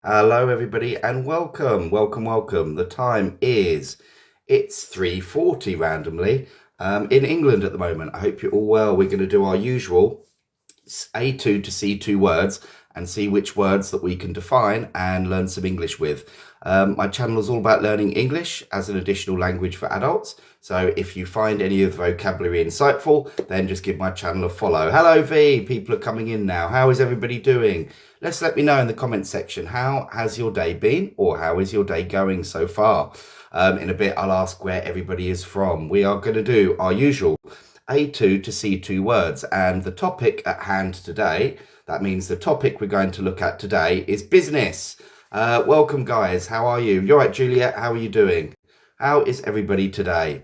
Hello, everybody, and welcome. The time it's 3:40 randomly in England at the moment. I hope you're all well. We're going to do our usual A2 to C2 words and see which words that we can define and learn some English with. My channel is all about learning English as an additional language for adults. So if you find any of the vocabulary insightful, then just give my channel a follow. Hello V, people are coming in now. How is everybody doing? Let me know in the comment section, how has your day been, or how is your day going so far? In a bit, I'll ask where everybody is from. We are going to do our usual A2 to C2 words, and the topic at hand today, that means the topic we're going to look at today is business. Welcome guys, how are you? You're right, Juliet, how are you doing? How is everybody today?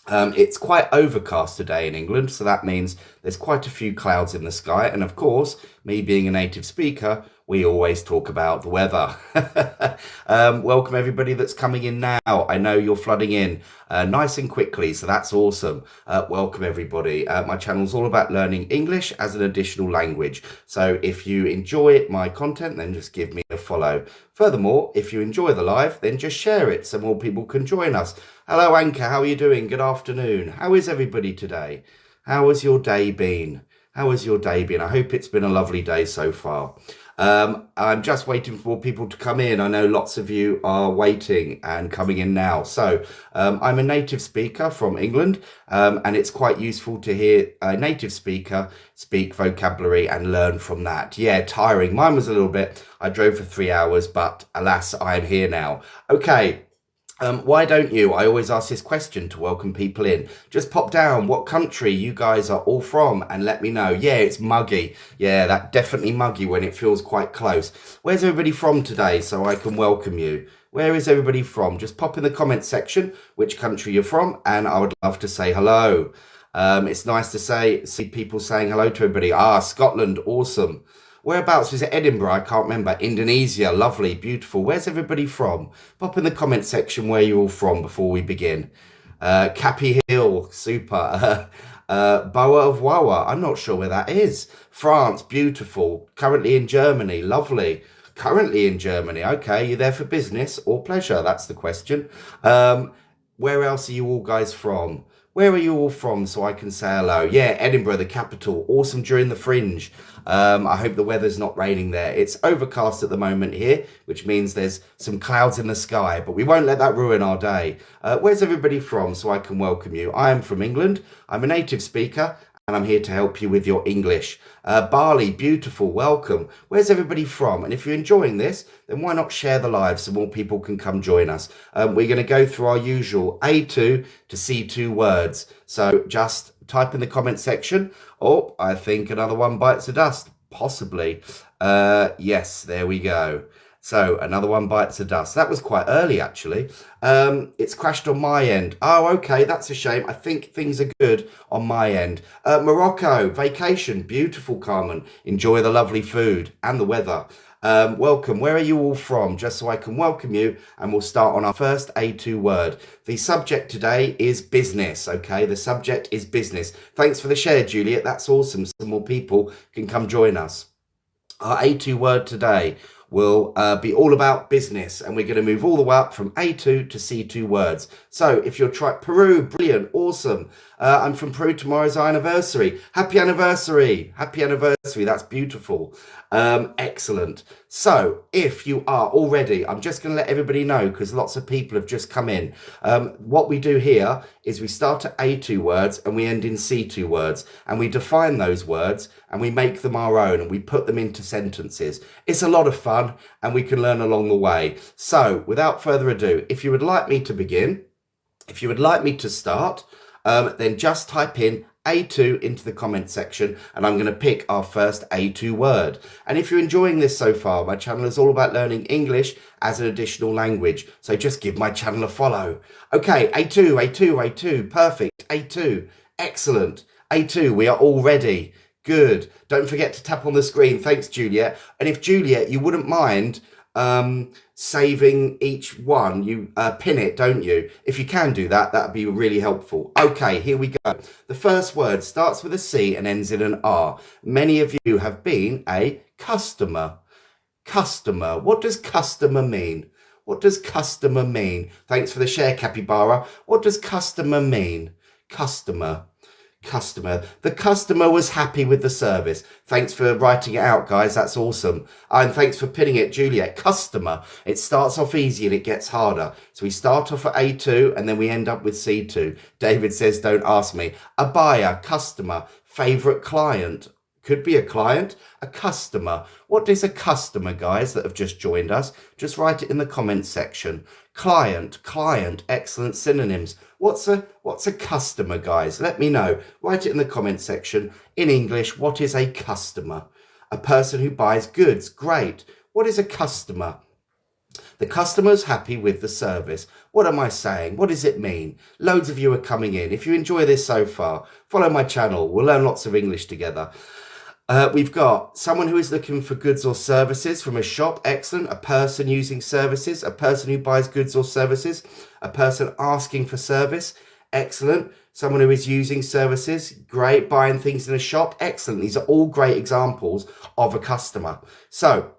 It's quite overcast today in England, so that means there's quite a few clouds in the sky. And of course, me being a native speaker, we always talk about the weather. Welcome everybody that's coming in now. I know you're flooding in nice and quickly, so that's awesome. Welcome everybody. My channel's all about learning English as an additional language. So if you enjoy my content, then just give me a follow. Furthermore, if you enjoy the live, then just share it so more people can join us. Hello Anka, how are you doing? Good afternoon. How is everybody today? How has your day been? How has your day been? I hope it's been a lovely day so far. I'm just waiting for people to come in. I know lots of you are waiting and coming in now. So I'm a native speaker from England, and it's quite useful to hear a native speaker speak vocabulary and learn from that. Yeah, tiring. Mine was a little bit. I drove for 3 hours, but alas, I'm here now. Okay. Why don't you? I always ask this question to welcome people in. Just pop down what country you guys are all from and let me know. Yeah, it's muggy. Yeah, that definitely muggy when it feels quite close. Where's everybody from today so I can welcome you? Where is everybody from? Just pop in the comment section which country you're from and I would love to say hello. It's nice to see people saying hello to everybody. Scotland, awesome. Whereabouts was it? Edinburgh? I can't remember. Indonesia, lovely, beautiful. Where's everybody from? Pop in the comment section where you're all from before we begin. Cappy Hill, super. Boa of Wawa, I'm not sure where that is. France, beautiful. Currently in Germany, lovely. Currently in Germany, okay. You there for business or pleasure? That's the question. Where else are you all guys from? Where are you all from so I can say hello? Yeah, Edinburgh, the capital. Awesome during the fringe. I hope the weather's not raining there. It's overcast at the moment here, which means there's some clouds in the sky, but we won't let that ruin our day. Where's everybody from so I can welcome you? I am from England. I'm a native speaker and I'm here to help you with your English. Bali, beautiful, welcome. Where's everybody from? And if you're enjoying this, then why not share the live so more people can come join us? We're going to go through our usual A2 to C2 words. So just type in the comment section. Oh, I think another one bites the dust, possibly. Yes, there we go. So another one bites the dust. That was quite early, actually. It's crashed on my end. Oh, okay, that's a shame. I think things are good on my end. Morocco, vacation, beautiful, Carmen. Enjoy the lovely food and the weather. Welcome. Where are you all from? Just so I can welcome you, and we'll start on our first A2 word. The subject today is business, okay? The subject is business. Thanks for the share, Juliet. That's awesome. Some more people can come join us. Our A2 word today will be all about business, and we're going to move all the way up from A2 to C2 words. So if you're Peru, brilliant, awesome. I'm from Peru, tomorrow's our anniversary. Happy anniversary, happy anniversary, that's beautiful. Excellent. So if you are already, I'm just going to let everybody know because lots of people have just come in. What we do here is we start at A2 words and we end in C2 words, and we define those words and we make them our own and we put them into sentences. It's a lot of fun and we can learn along the way. So without further ado, if you would like me to begin, if you would like me to start, then just type in A2 into the comment section and I'm going to pick our first A2 word. And if you're enjoying this so far, my channel is all about learning English as an additional language. So just give my channel a follow. Okay, A2, A2, A2, perfect. A2, excellent. A2, we are all ready. Good. Don't forget to tap on the screen. Thanks, Juliet. And if Juliet, you wouldn't mind saving each one, you pin it, don't you? If you can do that, that'd be really helpful. Okay, here we go. The first word starts with a C and ends in an R. Many of you have been a customer. Customer. What does customer mean? What does customer mean? Thanks for the share, Capybara. What does customer mean? Customer. Customer. The customer was happy with the service. Thanks for writing it out, guys. That's awesome. And thanks for pinning it, Juliet. Customer. It starts off easy and it gets harder. So we start off at A2 and then we end up with C2. David says, don't ask me. A buyer, customer, favorite client. Could be a client, a customer. What is a customer, guys, that have just joined us? Just write it in the comments section. Client, client, excellent synonyms. What's a customer, guys? Let me know. Write it in the comments section. In English, what is a customer? A person who buys goods. Great. What is a customer? The customer's happy with the service. What am I saying? What does it mean? Loads of you are coming in. If you enjoy this so far, follow my channel. We'll learn lots of English together. We've got someone who is looking for goods or services from a shop. Excellent. A person using services. A person who buys goods or services. A person asking for service. Excellent. Someone who is using services. Great. Buying things in a shop. Excellent. These are all great examples of a customer. So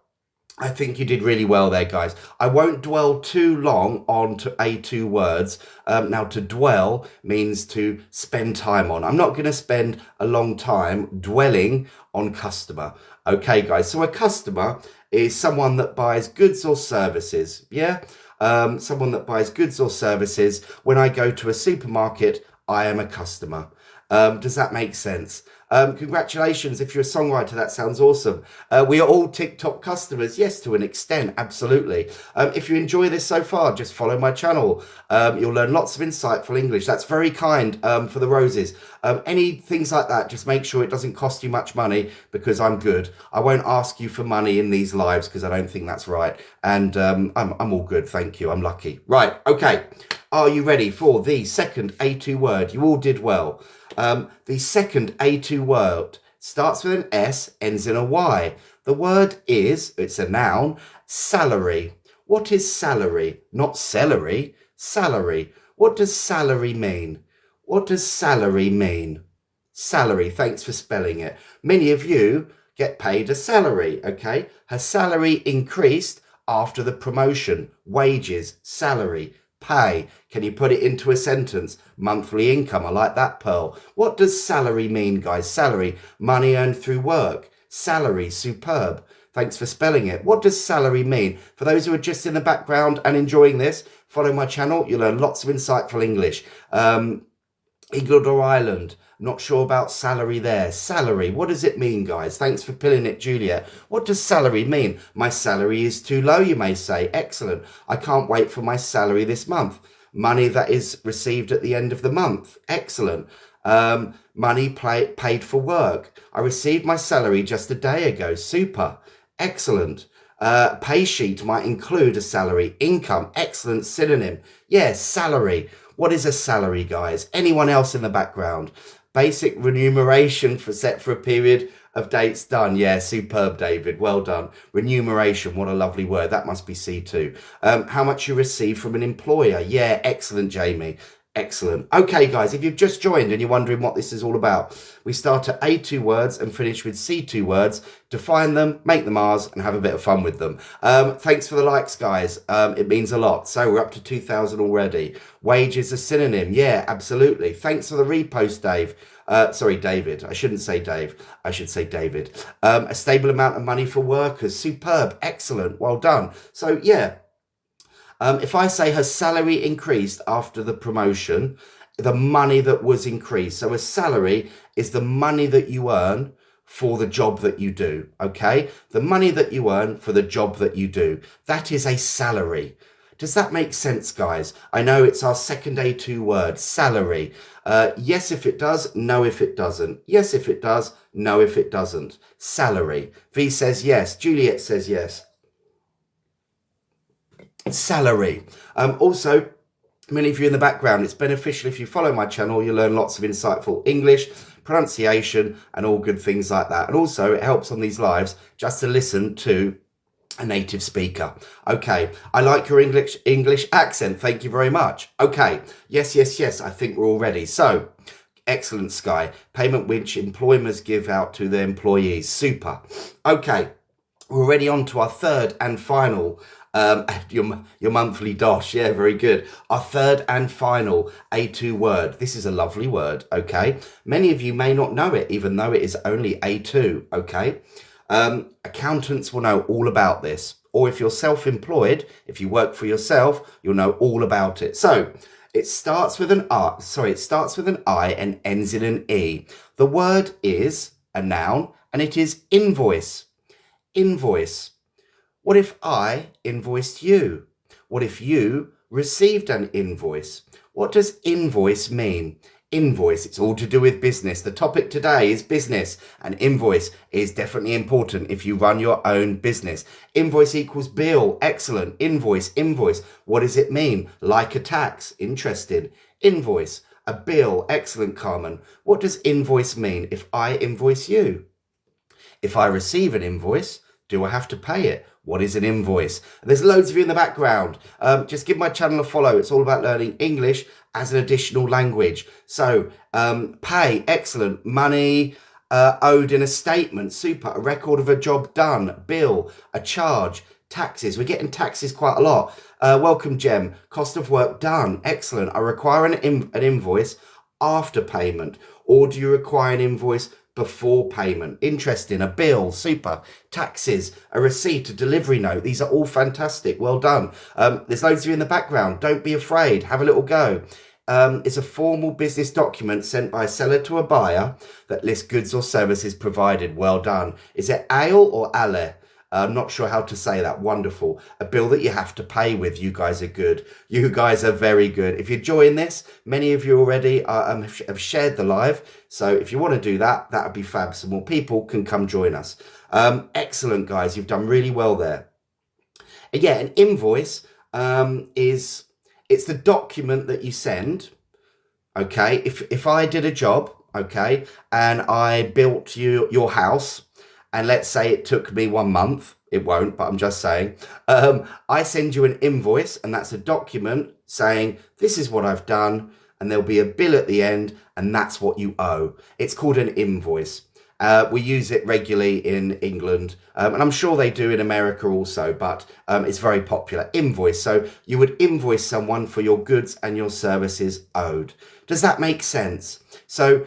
I think you did really well there, guys. I won't dwell too long on to A2 words. Now, to dwell means to spend time on. I'm not going to spend a long time dwelling on customer. Okay, guys. So a customer is someone that buys goods or services. Yeah. Someone that buys goods or services. When I go to a supermarket, I am a customer. Does that make sense? Congratulations. If you're a songwriter, that sounds awesome. We are all TikTok customers. Yes, to an extent. Absolutely. If you enjoy this so far, just follow my channel. You'll learn lots of insightful English. That's very kind for the roses. Any things like that, just make sure it doesn't cost you much money because I'm good. I won't ask you for money in these lives because I don't think that's right. And I'm all good. Thank you. I'm lucky. Right. Okay. Are you ready for the second A2 word? You all did well. The second A2 word starts with an S, ends in a Y. The word is, it's a noun, salary. What is salary? Not celery, salary. What does salary mean? What does salary mean? Salary, thanks for spelling it. Many of you get paid a salary, okay? Her salary increased after the promotion. Wages, salary. Pay. Can you put it into a sentence? Monthly income. I like that, Pearl. What does salary mean, guys? Salary, money earned through work. Salary, superb. Thanks for spelling it. What does salary mean? For those who are just in the background and enjoying this, follow my channel. You'll learn lots of insightful English. England or Ireland? Not sure about salary there. Salary, what does it mean, guys? Thanks for pilling it, Juliet. What does salary mean? My salary is too low, you may say. Excellent. I can't wait for my salary this month. Money that is received at the end of the month. Excellent. Money paid for work. I received my salary just a day ago. Super. Excellent. Pay sheet might include a salary. Income. Excellent synonym. Yes, salary. What is a salary, guys? Anyone else in the background? Basic remuneration set for a period of dates done. Yeah, superb, David. Well done. Remuneration. What a lovely word. That must be C2. How much you receive from an employer. Yeah, excellent, Jamie. Excellent. Okay, guys, if you've just joined and you're wondering what this is all about, we start at A2 words and finish with C2 words, define them, make them ours, and have a bit of fun with them. Thanks for the likes, guys. It means a lot. So we're up to 2,000 already. Wage is a synonym. Yeah, absolutely. Thanks for the repost, Dave. Sorry, David. I shouldn't say Dave. I should say David. A stable amount of money for workers. Superb. Excellent. Well done. So, yeah. If I say her salary increased after the promotion, the money that was increased. So a salary is the money that you earn for the job that you do, okay? The money that you earn for the job that you do. That is a salary. Does that make sense, guys? I know it's our second A2 word, salary. Yes, if it does. No, if it doesn't. Yes, if it does. No, if it doesn't. Salary. V says yes. Juliet says yes. Salary. Also, many of you in the background, it's beneficial if you follow my channel. You'll learn lots of insightful English, pronunciation, and all good things like that. And also, it helps on these lives just to listen to a native speaker. Okay, I like your English accent. Thank you very much. Okay, yes, yes, yes. I think we're all ready. So, excellent, Sky. Payment which employers give out to their employees. Super. Okay. We're already on to our third and final, your monthly dosh. Yeah, very good. Our third and final A2 word. This is a lovely word, okay? Many of you may not know it, even though it is only A2, okay? Accountants will know all about this. Or if you're self-employed, if you work for yourself, you'll know all about it. So it starts with an I and ends in an E. The word is a noun and it is invoice. Invoice. What if I invoiced you? What if you received an invoice? What does invoice mean? Invoice, it's all to do with business. The topic today is business, and invoice is definitely important if you run your own business. Invoice equals bill. Excellent. Invoice, invoice. What does it mean? Like a tax. Interested. Invoice, a bill. Excellent, Carmen. What does invoice mean if I invoice you? If I receive an invoice, do I have to pay it? What is an invoice? There's loads of you in the background. Just give my channel a follow. It's all about learning English as an additional language. So pay, excellent. Money owed in a statement, super. A record of a job done, bill, a charge, taxes. We're getting taxes quite a lot. Welcome, Jem. Cost of work done, excellent. I require an invoice after payment, or do you require an invoice before payment? Interesting. A bill, super. Taxes, a receipt, a delivery note. These are all fantastic. Well done. There's loads of you in the background. Don't be afraid. Have a little go. It's a formal business document sent by a seller to a buyer that lists goods or services provided. Well done. Is it ale or ale? I'm not sure how to say that. Wonderful. A bill that you have to pay with. You guys are good. You guys are very good. If you're enjoying this, many of you already have shared the live. So if you want to do that, that would be fab. So more people can come join us. Excellent, guys. You've done really well there. And yeah, an invoice it's the document that you send. Okay. If I did a job, okay, and I built your house, and let's say it took me 1 month, it won't, but I'm just saying, I send you an invoice, and that's a document saying, this is what I've done, and there'll be a bill at the end, and that's what you owe. It's called an invoice. We use it regularly in England, and I'm sure they do in America also, but it's very popular. Invoice. So you would invoice someone for your goods and your services owed. Does that make sense? So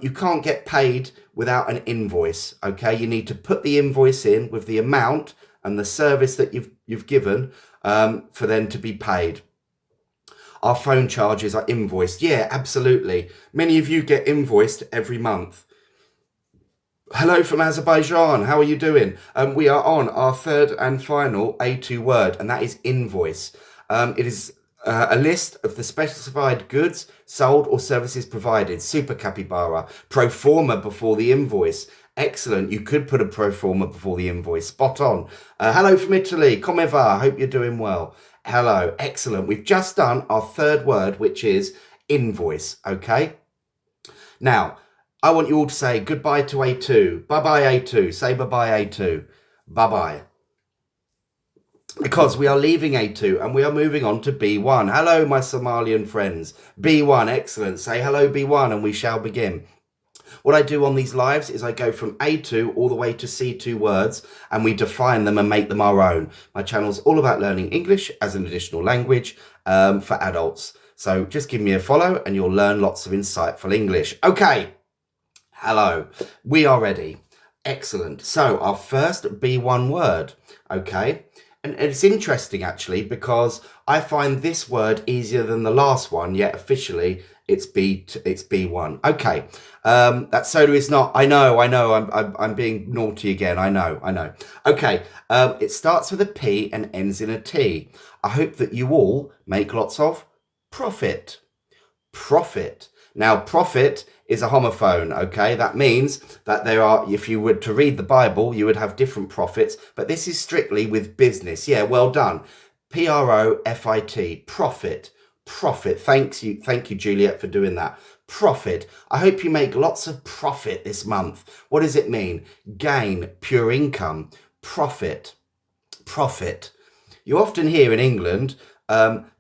you can't get paid without an invoice, okay? You need to put the invoice in with the amount and the service that you've given for them to be paid. Our phone charges are invoiced. Yeah, absolutely. Many of you get invoiced every month. Hello from Azerbaijan. How are you doing? We are on our third and final A2 word, and that is invoice. It is a list of the specified goods sold or services provided. Super capybara. Pro forma before the invoice. Excellent. You could put a pro forma before the invoice. Spot on. Hello from Italy. Come va. Hope you're doing well. Hello. Excellent. We've just done our third word, which is invoice. Okay. Now, I want you all to say goodbye to A2. Bye-bye A2. Say bye-bye A2. Bye-bye. Because we are leaving A2 and we are moving on to B1. Hello, my Somalian friends. B1, excellent. Say hello, B1, and we shall begin. What I do on these lives is I go from A2 all the way to C2 words, and we define them and make them our own. My channel is all about learning English as an additional language for adults. So just give me a follow and you'll learn lots of insightful English. Okay. Hello. We are ready. Excellent. So our first B1 word. Okay. And it's interesting actually because I find this word easier than the last one, yet officially it's B1. Okay, that soda is not. I know. I'm being naughty again. I know. Okay, it starts with a P and ends in a T. I hope that you all make lots of profit. Profit. Now, profit is a homophone, okay? That means that there are, if you were to read the Bible, you would have different prophets, but this is strictly with business. Yeah, well done. P-R-O-F-I-T, profit, profit. Thank you, Juliet, for doing that. Profit. I hope you make lots of profit this month. What does it mean? Gain, pure income, profit, profit. You often hear in England,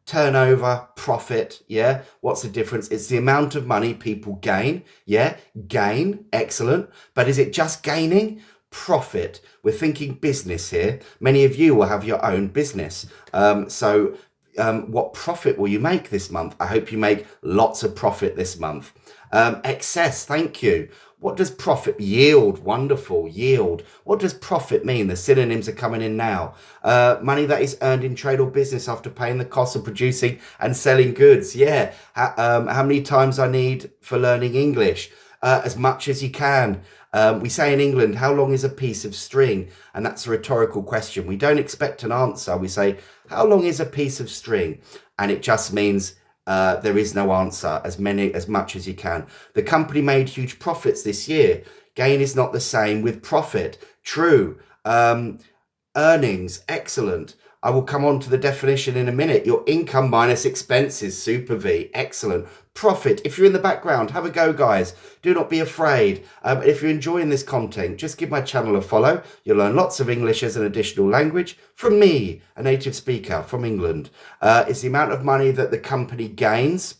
turnover, profit, yeah? What's the difference? It's the amount of money people gain, yeah? Gain, excellent. But is it just gaining? profit. We're thinking business here. Many of you will have your own business. What profit will you make this month? I hope you make lots of profit this month. Excess, thank you. What does profit? Yield, wonderful, yield. What does profit mean? The synonyms are coming in now. Money that is earned in trade or business after paying the cost of producing and selling goods. Yeah. How many times I need for learning English? As much as you can. We say in England, how long is a piece of string? And that's a rhetorical question. We don't expect an answer. We say, how long is a piece of string? And it just means there is no answer, as much as you can. The company made huge profits this year. Gain is not the same with profit. True. Earnings, excellent. I will come on to the definition in a minute. Your income minus expenses, super V, excellent. Profit, if you're in the background, have a go, guys. Do not be afraid. If you're enjoying this content, just give my channel a follow. You'll learn lots of English as an additional language from me, a native speaker from England. It's the amount of money that the company gains.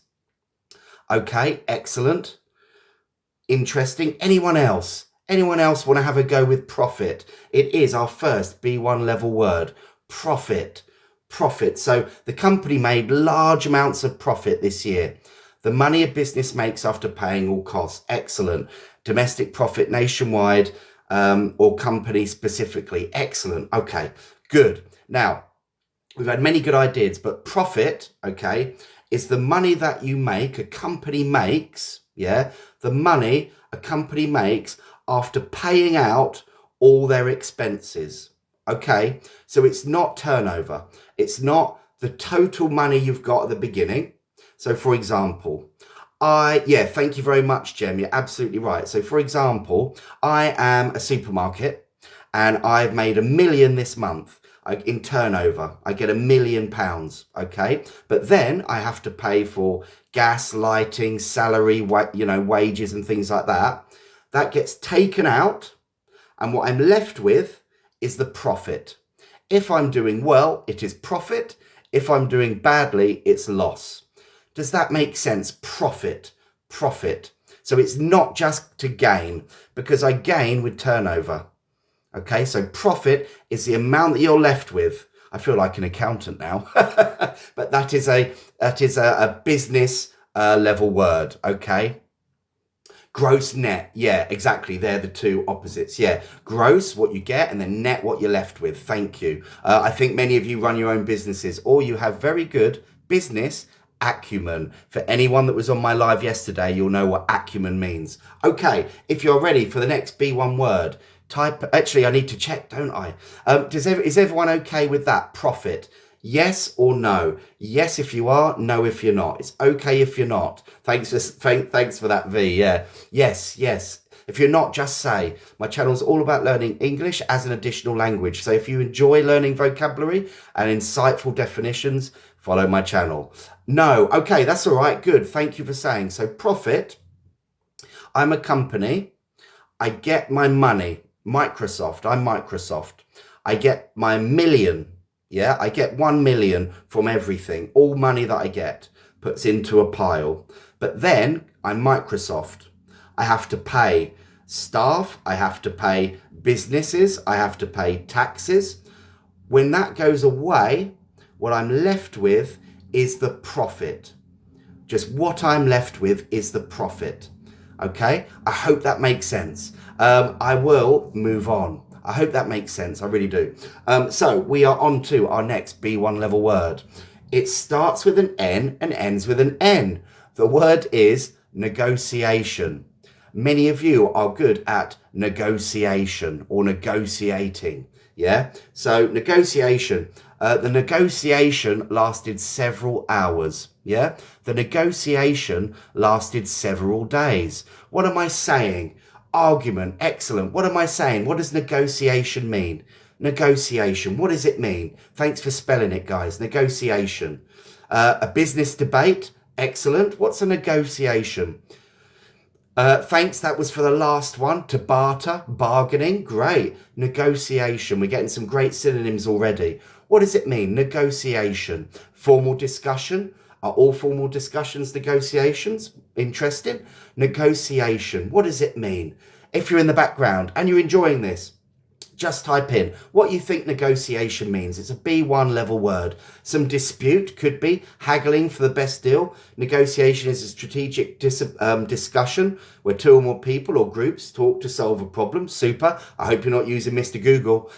Okay, excellent. Interesting. Anyone else? Anyone else want to have a go with profit? It is our first B1 level word. Profit. Profit. So the company made large amounts of profit this year. The money a business makes after paying all costs. Excellent. Domestic profit nationwide or company specifically. Excellent. Okay, good. Now, we've had many good ideas, but profit, okay, is the money that you make, a company makes, yeah, the money a company makes after paying out all their expenses. Okay, so it's not turnover. It's not the total money you've got at the beginning. So for example, thank you very much, Jem. You're absolutely right. So for example, I am a supermarket and I've made $1 million this month in turnover. I get £1 million, okay? But then I have to pay for gas, lighting, salary, wages and things like that. That gets taken out and what I'm left with is the profit. If I'm doing well, it is profit. If I'm doing badly, it's loss. Does that make sense? Profit, profit. So it's not just to gain, because I gain with turnover. Okay, so profit is the amount that you're left with. I feel like an accountant now, but that is a business level word. Okay. Gross, net, yeah, exactly. They're the two opposites. Yeah, gross, what you get, and then net, what you're left with. Thank you. I think many of you run your own businesses, or you have very good business acumen. For anyone that was on my live yesterday, you'll know what acumen means. Okay, if you're ready for the next B1 word, actually, I need to check, don't I? Is everyone okay with that? Profit. Yes or no? Yes if you are, no if you're not. It's okay if you're not. Thanks for that, V. Yeah. Yes. If you're not, just say. My channel's all about learning English as an additional language. So if you enjoy learning vocabulary and insightful definitions, follow my channel. No. Okay, that's all right. Good. Thank you for saying. So profit, I'm a company. I get my money. Microsoft. I'm Microsoft. I get my million. Yeah, I get 1 million from everything. All money that I get puts into a pile. But then I'm Microsoft. I have to pay staff. I have to pay businesses. I have to pay taxes. When that goes away, what I'm left with is the profit. Just what I'm left with is the profit. Okay, I hope that makes sense. I will move on. I hope that makes sense. I really do. So we are on to our next B1 level word. It starts with an N and ends with an N. The word is negotiation. Many of you are good at negotiation or negotiating. Yeah. So negotiation. The negotiation lasted several hours. Yeah. The negotiation lasted several days. What am I saying? Argument. Excellent. What am I saying? What does negotiation mean? Negotiation. What does it mean? Thanks for spelling it, guys. Negotiation. A business debate. Excellent. What's a negotiation? Thanks. That was for the last one. To barter. Bargaining. Great. Negotiation. We're getting some great synonyms already. What does it mean? Negotiation. Formal discussion. Are all formal discussions negotiations? Interesting. Negotiation. What does it mean? If you're in the background and you're enjoying this, Just type in what you think negotiation means. It's a B1 level word. Some dispute could be haggling for the best deal. Negotiation is a strategic discussion where two or more people or groups talk to solve a problem. Super. I hope you're not using Mr. Google.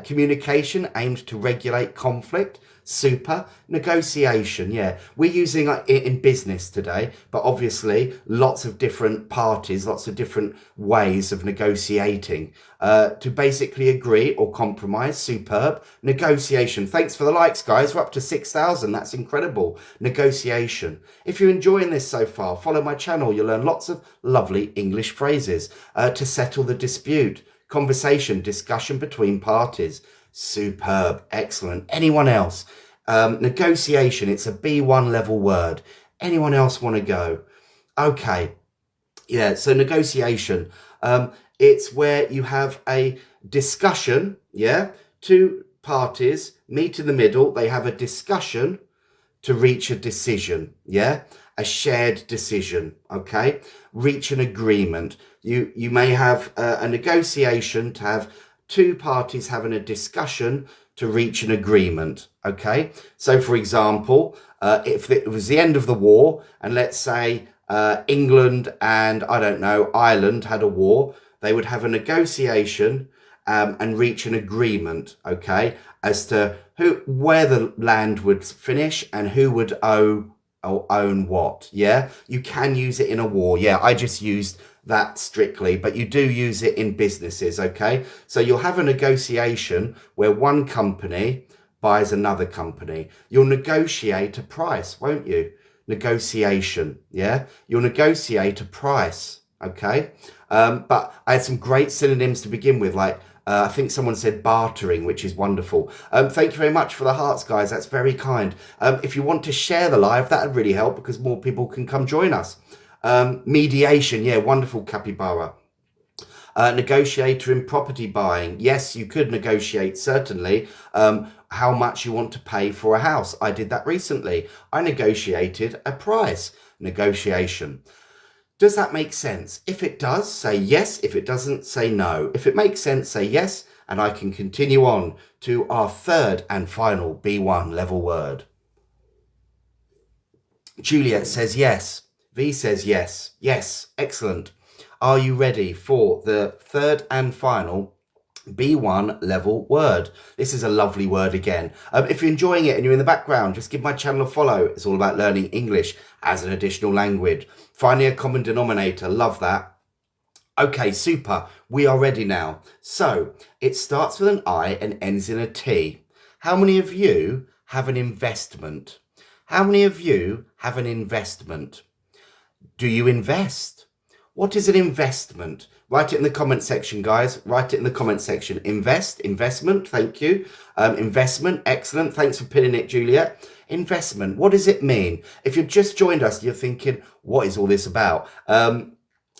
Communication aimed to regulate conflict. Super. Negotiation, yeah, we're using it in business today, but obviously lots of different parties, lots of different ways of negotiating to basically agree or compromise. Superb. Negotiation. Thanks for the likes, guys. We're up to 6,000. That's incredible. Negotiation. If you're enjoying this so far, follow my channel. You'll learn lots of lovely English phrases to settle the dispute. Conversation, discussion between parties. Superb. Excellent. Anyone else? Negotiation. It's a B1 level word. Anyone else want to go? Okay. Yeah. So negotiation. It's where you have a discussion. Yeah. Two parties meet in the middle. They have a discussion to reach a decision. Yeah. A shared decision. Okay. Reach an agreement. You may have a negotiation to have two parties having a discussion to reach an agreement. Okay. So for example, if it was the end of the war and let's say England and I don't know, Ireland had a war, they would have a negotiation and reach an agreement. Okay. As to where the land would finish and who would own what. Yeah. You can use it in a war. Yeah. I just used that strictly, but you do use it in businesses. Okay. So you'll have a negotiation where one company buys another company. You'll negotiate a price, won't you? Negotiation. Yeah. You'll negotiate a price. Okay. But I had some great synonyms to begin with, like I think someone said bartering, which is wonderful. Thank you very much for the hearts, guys. That's very kind. If you want to share the live, that would really help because more people can come join us. Mediation. Yeah, wonderful, Capybara. Negotiator in property buying. Yes, you could negotiate, certainly, how much you want to pay for a house. I did that recently. I negotiated a price. Negotiation. Does that make sense? If it does, say yes. If it doesn't, say no. If it makes sense, say yes. And I can continue on to our third and final B1 level word. Juliet says yes. V says yes. Yes. Excellent. Are you ready for the third and final B1 level word? This is a lovely word again. If you're enjoying it and you're in the background, just give my channel a follow. It's all about learning English as an additional language. Finding a common denominator. Love that. Okay, super. We are ready now. So it starts with an I and ends in a T. How many of you have an investment? How many of you have an investment? Do you invest? What is an investment? Write it in the comment section, guys. Write it in the comment section. Investment, thank you. Investment, excellent. Thanks for pinning it, Juliet. Investment, what does it mean? If you've just joined us, you're thinking, what is all this about?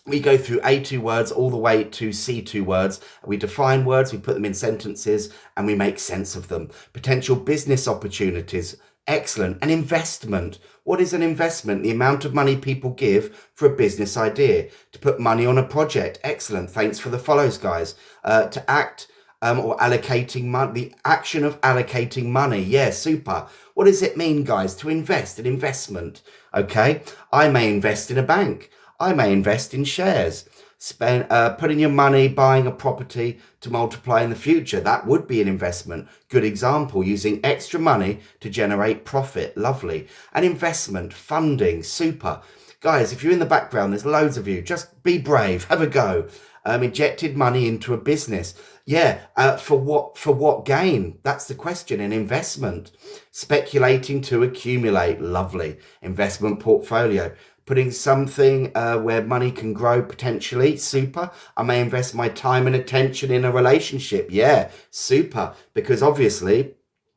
We go through A2 words all the way to C2 words. We define words, we put them in sentences, and we make sense of them. Potential business opportunities. Excellent. An investment. What is an investment? The amount of money people give for a business idea. To put money on a project. Excellent. Thanks for the follows, guys. To act or allocating money. The action of allocating money. Yeah, super. What does it mean, guys? To invest. An investment. Okay. I may invest in a bank. I may invest in shares. Putting your money, buying a property to multiply in the future. That would be an investment. Good example, using extra money to generate profit. Lovely. An investment, funding, super. Guys, if you're in the background, there's loads of you. Just be brave, have a go. Injected money into a business. Yeah, for what gain? That's the question. An investment. Speculating to accumulate. Lovely. Investment portfolio. Putting something where money can grow potentially. Super. I may invest my time and attention in a relationship. Yeah, super. Because obviously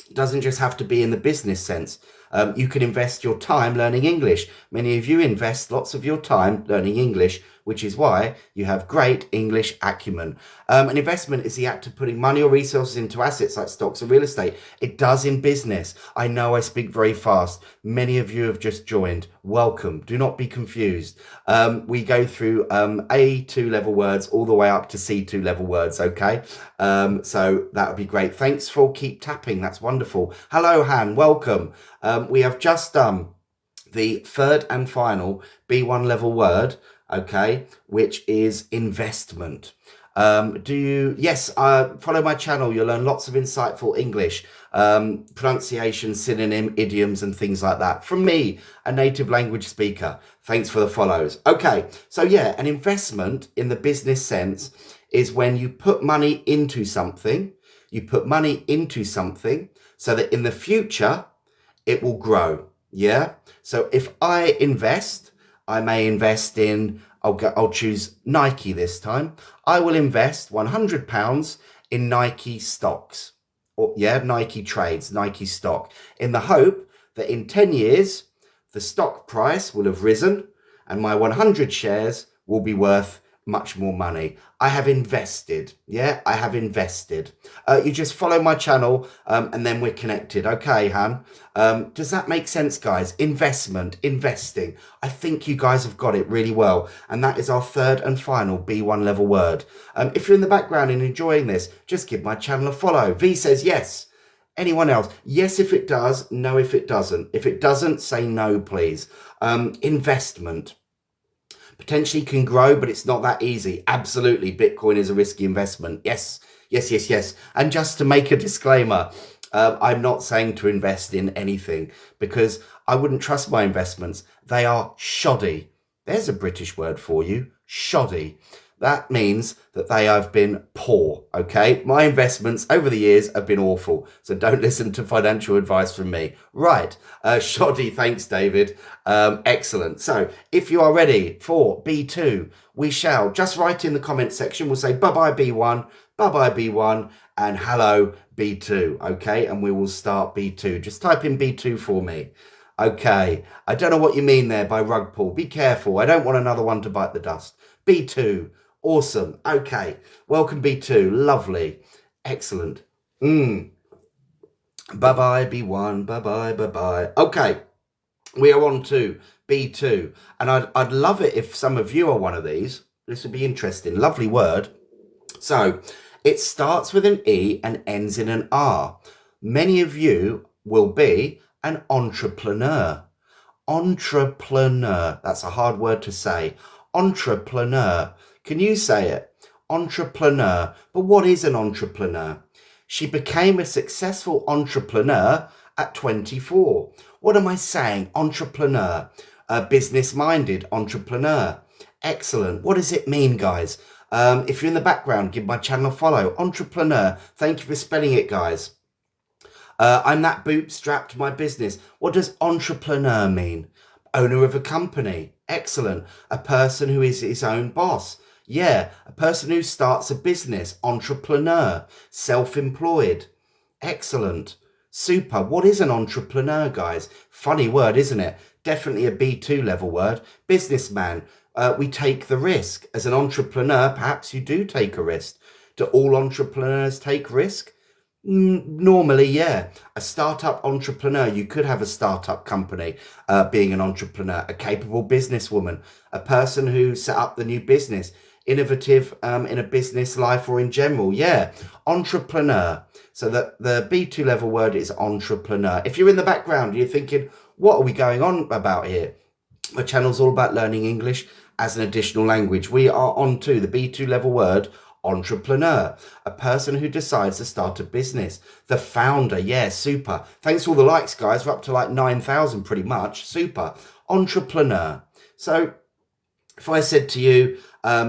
it doesn't just have to be in the business sense. You can invest your time learning English. Many of you invest lots of your time learning English, which is why you have great English acumen. An investment is the act of putting money or resources into assets like stocks or real estate. It does in business. I know I speak very fast. Many of you have just joined. Welcome. Do not be confused. We go through A2 level words all the way up to C2 level words, okay? So that would be great. Thanks for keep tapping. That's wonderful. Hello, Han. Welcome. We have just done the third and final B1 level word, okay, which is investment. Yes, follow my channel. You'll learn lots of insightful English, pronunciation, synonym, idioms, and things like that from me, a native language speaker. Thanks for the follows. Okay, so yeah, an investment in the business sense is when you put money into something, so that in the future, it will grow. Yeah. So if I invest, I may invest in, I'll choose Nike this time. I will invest £100 in Nike stocks, or Nike trades, Nike stock, in the hope that in 10 years, the stock price will have risen and my 100 shares will be worth much more money. I have invested. Yeah, I have invested. You just follow my channel and then we're connected. Okay, Han. Does that make sense, guys? Investment, investing. I think you guys have got it really well. And that is our third and final B1 level word. If you're in the background and enjoying this, just give my channel a follow. V says yes. Anyone else? Yes, if it does. No, if it doesn't. If it doesn't, say no, please. Investment. Potentially can grow, but it's not that easy. Absolutely, Bitcoin is a risky investment. Yes. And just to make a disclaimer, I'm not saying to invest in anything because I wouldn't trust my investments. They are shoddy. There's a British word for you, shoddy. That means that they have been poor, okay? My investments over the years have been awful, so don't listen to financial advice from me. Right, shoddy, thanks, David. Excellent. So if you are ready for B2, we shall just write in the comment section. We'll say bye-bye B1, bye-bye B1, and hello B2, okay? And we will start B2. Just type in B2 for me. Okay, I don't know what you mean there by rug pull. Be careful. I don't want another one to bite the dust. B2. Awesome. Okay. Welcome B2. Lovely. Excellent. Bye-bye B1. Bye-bye. Okay. We are on to B2. And I'd love it if some of you are one of these. This would be interesting. Lovely word. So it starts with an E and ends in an R. Many of you will be an entrepreneur. Entrepreneur. That's a hard word to say. Entrepreneur. Can you say it? Entrepreneur. But what is an entrepreneur? She became a successful entrepreneur at 24. What am I saying? Entrepreneur. Business-minded entrepreneur. Excellent. What does it mean, guys? If you're in the background, give my channel a follow. Entrepreneur. Thank you for spelling it, guys. I'm that bootstrapped my business. What does entrepreneur mean? Owner of a company. Excellent. A person who is his own boss. Yeah, a person who starts a business. Entrepreneur. Self-employed. Excellent. Super. What is an entrepreneur, guys? Funny word, isn't it? Definitely a B2 level word. Businessman. We take the risk. As an entrepreneur, perhaps you do take a risk. Do all entrepreneurs take risk? Normally, yeah. A startup entrepreneur, you could have a startup company being an entrepreneur, a capable businesswoman, a person who set up the new business, innovative in a business life or in general. Yeah, entrepreneur. So that the B2 level word is entrepreneur. If you're in the background, you're thinking, what are we going on about here? My channel's all about learning English as an additional language. We are on to the B2 level word, entrepreneur, a person who decides to start a business. The founder, yeah, super. Thanks for all the likes, guys. We're up to like 9,000 pretty much. Super. Entrepreneur. So if I said to you,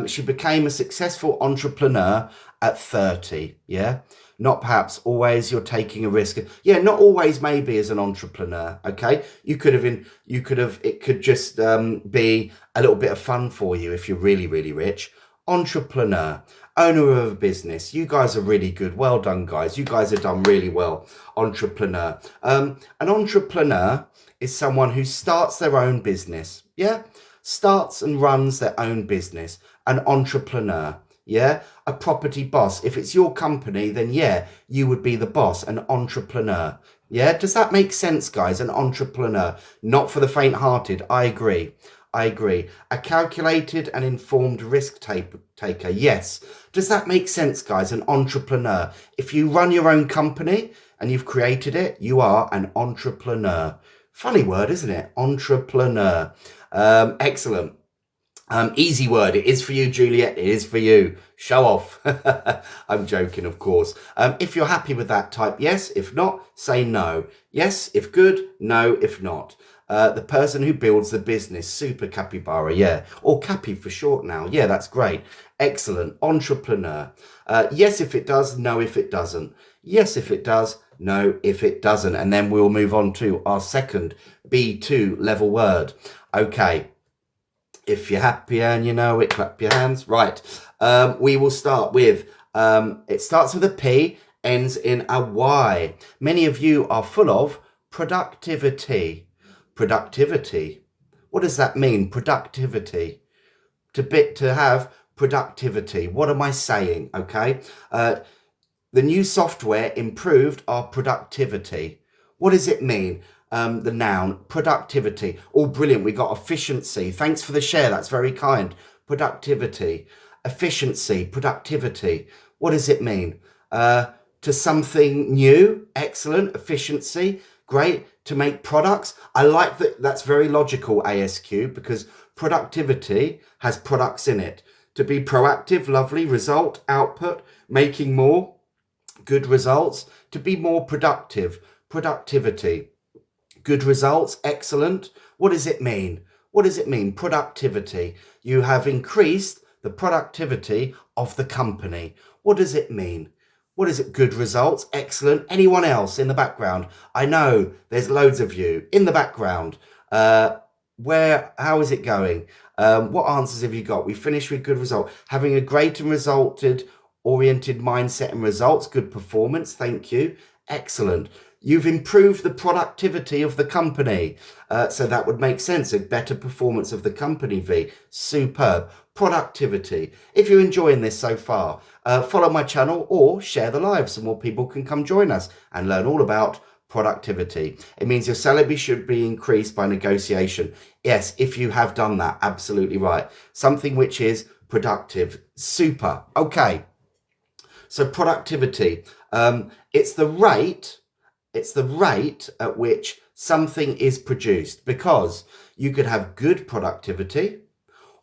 she became a successful entrepreneur at 30, yeah? Not perhaps always you're taking a risk. Yeah, not always maybe as an entrepreneur, okay? It could just be a little bit of fun for you if you're really, really rich. Entrepreneur, owner of a business. You guys are really good. Well done, guys. You guys have done really well. Entrepreneur. An entrepreneur is someone who starts their own business. Yeah, starts and runs their own business. An entrepreneur. Yeah, a property boss. If it's your company, then yeah, you would be the boss, an entrepreneur. Yeah, does that make sense, guys? An entrepreneur, not for the faint-hearted. I agree. I agree. A calculated and informed risk taker. Yes. Does that make sense, guys? An entrepreneur. If you run your own company and you've created it, you are an entrepreneur. Funny word, isn't it? Entrepreneur. Excellent. Easy word. It is for you, Juliet. It is for you. Show off. I'm joking, of course. If you're happy with that, type yes. If not, say no. Yes, if good. No, if not. The person who builds the business. Super capybara, yeah. Or Cappy for short now. Yeah, that's great. Excellent. Entrepreneur. Yes, if it does. No, if it doesn't. Yes, if it does. No, if it doesn't. And then we'll move on to our second B2 level word. Okay. If you're happy and you know it, clap your hands. Right. We will start with, it starts with a P, ends in a Y. Many of you are full of productivity. Productivity. What does that mean? Productivity. To have productivity. What am I saying? Okay. The new software improved our productivity. What does it mean? The noun, productivity. Oh, brilliant. We got efficiency. Thanks for the share. That's very kind. Productivity, efficiency, productivity. What does it mean? To something new. Excellent. Efficiency. Great. To make products. I like that. That's very logical, ASQ, because productivity has products in it. To be proactive, lovely. Result, output, making more, good results. To be more productive, productivity. Good results, excellent. What does it mean? What does it mean? Productivity. You have increased the productivity of the company. What does it mean? What is it? Good results, excellent. Anyone else in the background? I know there's loads of you in the background. How is it going? What answers have you got? We finished with good result. Having a great and resulted-oriented mindset and results. Good performance, thank you. Excellent. You've improved the productivity of the company. So that would make sense. A better performance of the company, V. Superb. Productivity. If you're enjoying this so far, follow my channel or share the live so more people can come join us and learn all about productivity. It means your salary should be increased by negotiation. Yes, if you have done that, absolutely right. Something which is productive. Super. Okay. So productivity. It's the rate at which something is produced, because you could have good productivity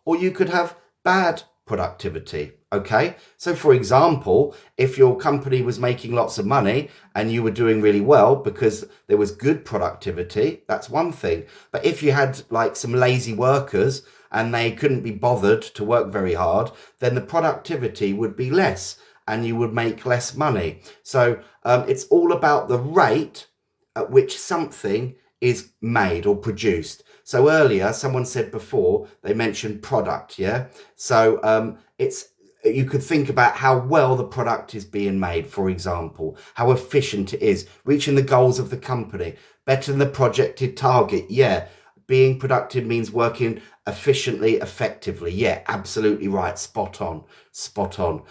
or you could have bad productivity. Okay. So for example, if your company was making lots of money and you were doing really well because there was good productivity, that's one thing. But if you had like some lazy workers and they couldn't be bothered to work very hard, then the productivity would be less and you would make less money. So it's all about the rate at which something is made or produced. So earlier, someone said before, they mentioned product, yeah? So you could think about how well the product is being made, for example, how efficient it is, reaching the goals of the company, better than the projected target, yeah. Being productive means working efficiently, effectively. Yeah, absolutely right. Spot on. Spot on.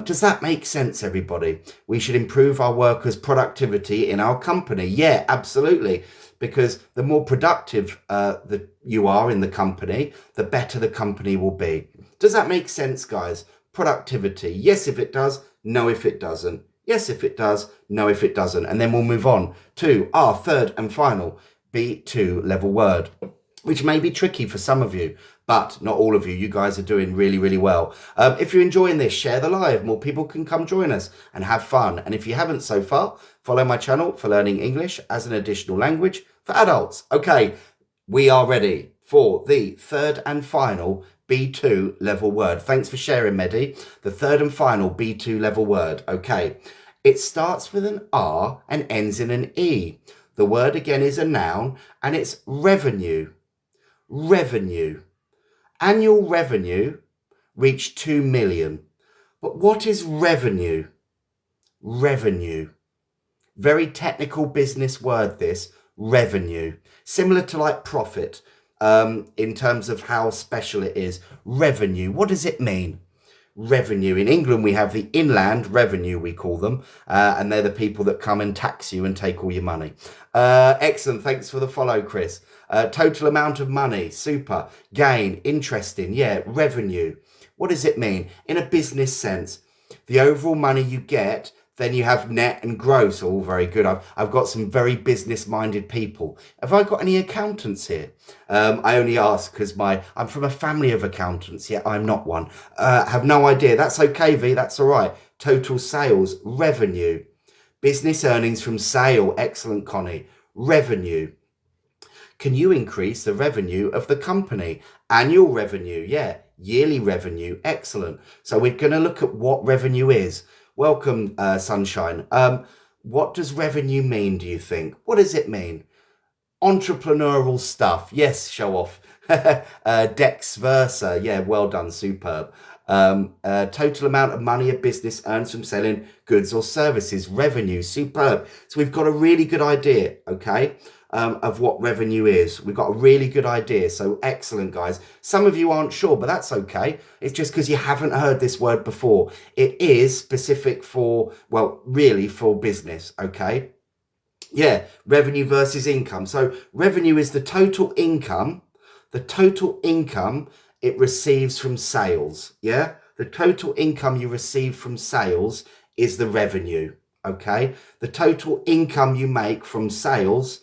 Does that make sense, everybody? We should improve our workers' productivity in our company. Yeah, absolutely. Because the more productive that you are in the company, the better the company will be. Does that make sense, guys? Productivity. Yes, if it does. No, if it doesn't. Yes, if it does. No, if it doesn't. And then we'll move on to our third and final B2 level word, which may be tricky for some of you, but not all of you. You guys are doing really, really well. If you're enjoying this, share the live. More people can come join us and have fun. And if you haven't so far, follow my channel for learning English as an additional language for adults. Okay, we are ready for the third and final B2 level word. Thanks for sharing, Mehdi. The third and final B2 level word. Okay, it starts with an R and ends in an E. The word again is a noun and it's revenue. Revenue. Annual revenue reached 2 million. But what is revenue? Revenue. Very technical business word, this. Revenue. Similar to like profit, in terms of how special it is. Revenue. What does it mean? Revenue. In England, we have the inland revenue, we call them, and they're the people that come and tax you and take all your money. Excellent. Thanks for the follow, Chris. Total amount of money. Super. Gain. Interesting. Yeah. Revenue. What does it mean? In a business sense, the overall money you get. Then you have net and gross, all very good. I've got some very business-minded people. Have I got any accountants here? I only ask because I'm from a family of accountants, yet I'm not one. Have no idea. That's okay, V, that's all right. Total sales, revenue. Business earnings from sale, excellent, Connie. Revenue. Can you increase the revenue of the company? Annual revenue, yeah. Yearly revenue, excellent. So we're going to look at what revenue is. Welcome, Sunshine. What does revenue mean, do you think? What does it mean? Entrepreneurial stuff. Yes, show off. Dex Versa. Yeah, well done. Superb. Total amount of money a business earns from selling goods or services. Revenue. Superb. So we've got a really good idea, okay, of what revenue is. We've got a really good idea. So excellent, guys. Some of you aren't sure, but that's okay. It's just because you haven't heard this word before. It is specific for, well, really for business, okay? Yeah, revenue versus income. So revenue is the total income it receives from sales, yeah? The total income you receive from sales is the revenue, okay? The total income you make from sales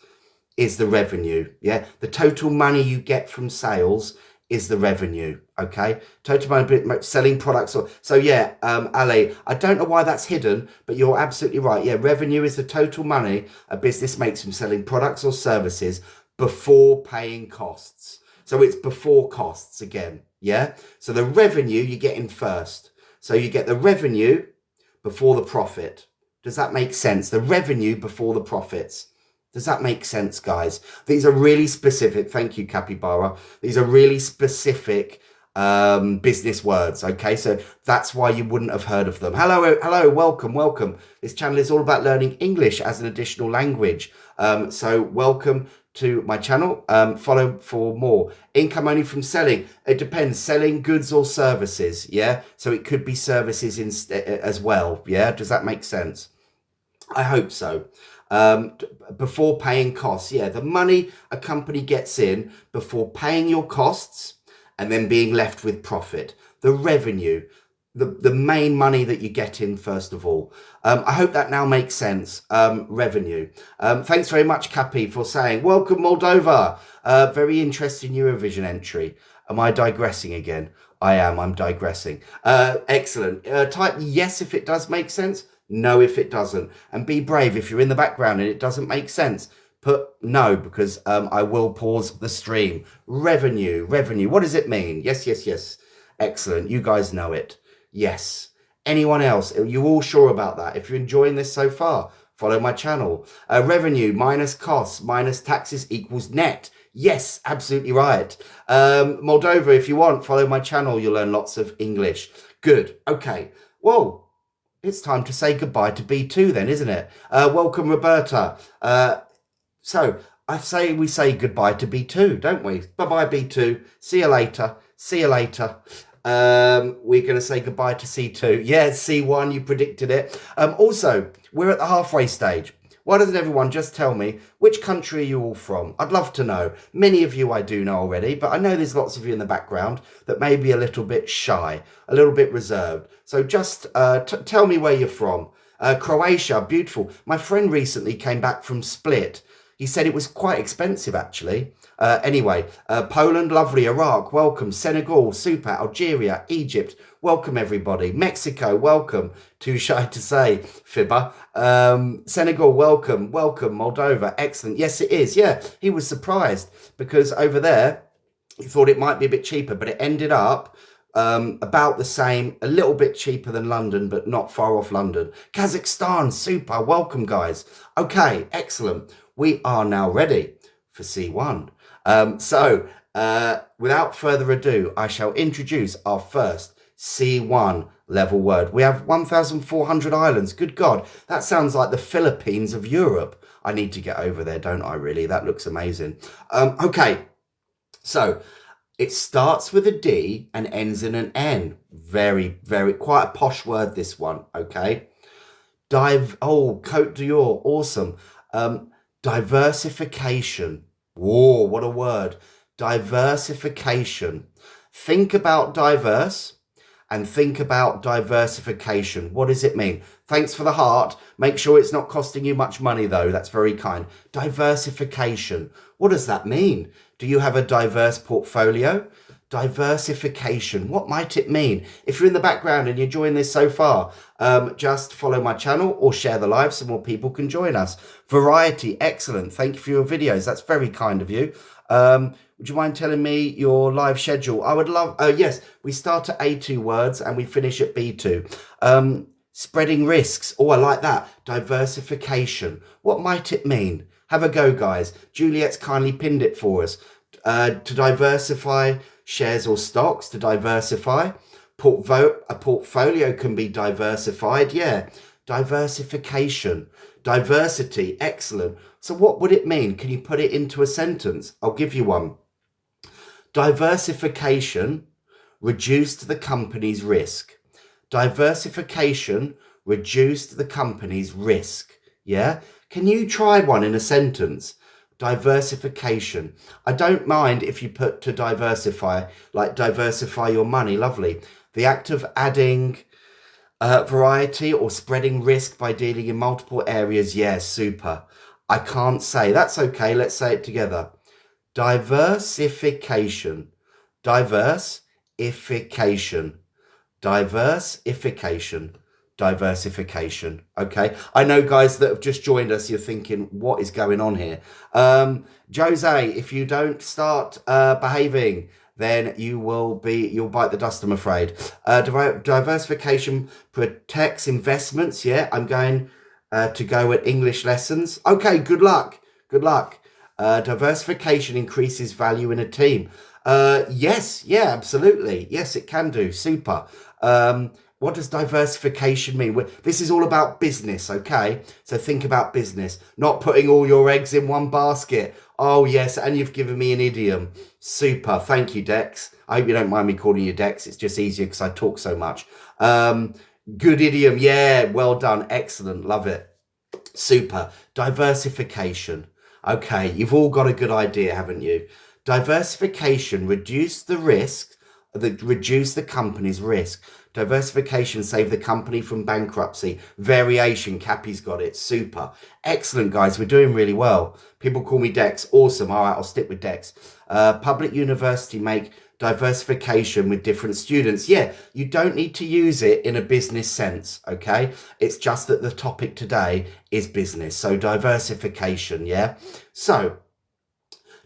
is the revenue, yeah? The total money you get from sales is the revenue, okay? Total money selling products. So yeah, Ali, I don't know why that's hidden, but you're absolutely right. Yeah, revenue is the total money a business makes from selling products or services before paying costs. So it's before costs again, yeah? So the revenue you get in first. So you get the revenue before the profit. Does that make sense? The revenue before the profits. Does that make sense, guys? These are really specific. Thank you, Capybara. These are really specific business words, okay? So that's why you wouldn't have heard of them. Hello, welcome. This channel is all about learning English as an additional language. So welcome to my channel. Follow for more. Income only from selling. It depends. Selling goods or services, yeah? So it could be services as well, yeah? Does that make sense? I hope so. Before paying costs. Yeah, the money a company gets in before paying your costs and then being left with profit. The revenue, the main money that you get in first of all. I hope that now makes sense. Revenue. Thanks very much, Cappy, for saying, welcome Moldova. Very interesting Eurovision entry. Am I digressing again? I am, I'm digressing. Excellent. Type yes if it does make sense. No if it doesn't, and be brave if you're in the background and it doesn't make sense. Put no, because I will pause the stream. Revenue, what does it mean? Yes. Excellent, you guys know it. Yes. Anyone else? Are you all sure about that? If you're enjoying this so far, follow my channel. Revenue minus costs minus taxes equals net. Yes, absolutely right. Moldova, if you want, follow my channel. You'll learn lots of English. Good. Okay. Whoa. It's time to say goodbye to B2 then, isn't it? Welcome, Roberta. So I say we say goodbye to B2, don't we? Bye-bye, B2. See you later. We're going to say goodbye to C2. Yeah, C1, you predicted it. Also, we're at the halfway stage. Why doesn't everyone just tell me which country are you all from? I'd love to know. Many of you I do know already, but I know there's lots of you in the background that may be a little bit shy, a little bit reserved. So just tell me where you're from. Croatia, beautiful. My friend recently came back from Split. He said it was quite expensive, actually. Anyway, Poland, lovely. Iraq, welcome. Senegal, super. Algeria, Egypt, welcome everybody. Mexico, welcome. Too shy to say, Fibber. Senegal, welcome. Moldova, excellent. Yes, it is. Yeah, he was surprised because over there, he thought it might be a bit cheaper, but it ended up about the same, a little bit cheaper than London, but not far off London. Kazakhstan, super. Welcome, guys. Okay, excellent. We are now ready for C1. So without further ado, I shall introduce our first C1 level word. We have 1,400 islands. Good God, that sounds like the Philippines of Europe. I need to get over there, don't I, really? That looks amazing. Okay, so it starts with a D and ends in an N. Very, very, quite a posh word, this one, okay? Côte d'Or, awesome. Diversification. Whoa, what a word. Diversification. Think about diverse and think about diversification. What does it mean? Thanks for the heart. Make sure it's not costing you much money, though. That's very kind. Diversification. What does that mean? Do you have a diverse portfolio? Diversification. What might it mean? If you're in the background and you're enjoying this so far, just follow my channel or share the live so more people can join us. Variety. Excellent. Thank you for your videos. That's very kind of you. Would you mind telling me your live schedule? I would love, yes, we start at A2 words and we finish at B2. Spreading risks. Oh, I like that. Diversification. What might it mean? Have a go, guys. Juliet's kindly pinned it for us. To diversify shares or stocks, to diversify. A portfolio can be diversified. Yeah. Diversification. Diversity. Excellent. So what would it mean? Can you put it into a sentence? I'll give you one. Diversification reduced the company's risk. Diversification reduced the company's risk. Yeah? Can you try one in a sentence? Diversification. I don't mind if you put to diversify, like diversify your money. Lovely. The act of adding variety or spreading risk by dealing in multiple areas. Yes, super. I can't say. That's okay. Let's say it together. Diversification. Diversification. Diversification. Diversification. Okay. I know, guys, that have just joined us, you're thinking, what is going on here? Jose, if you don't start behaving, then you'll bite the dust, I'm afraid. Diversification protects investments. Yeah, I'm going to go at English lessons. Okay, good luck. Good luck. Diversification increases value in a team. Yes, yeah, absolutely. Yes, it can do. Super. What does diversification mean? This is all about business, okay? So think about business, not putting all your eggs in one basket. Oh, yes, and you've given me an idiom. Super. Thank you, Dex. I hope you don't mind me calling you Dex. It's just easier because I talk so much. Good idiom. Yeah, well done. Excellent. Love it. Super. Diversification. Okay, you've all got a good idea, haven't you? Diversification reduce the risk, reduce the company's risk. Diversification save the company from bankruptcy. Variation, Cappy's got it. Super. Excellent, guys. We're doing really well. People call me Dex. Awesome. All right, I'll stick with Dex. Public university make diversification with different students. Yeah, you don't need to use it in a business sense, okay? It's just that the topic today is business. So diversification, yeah? So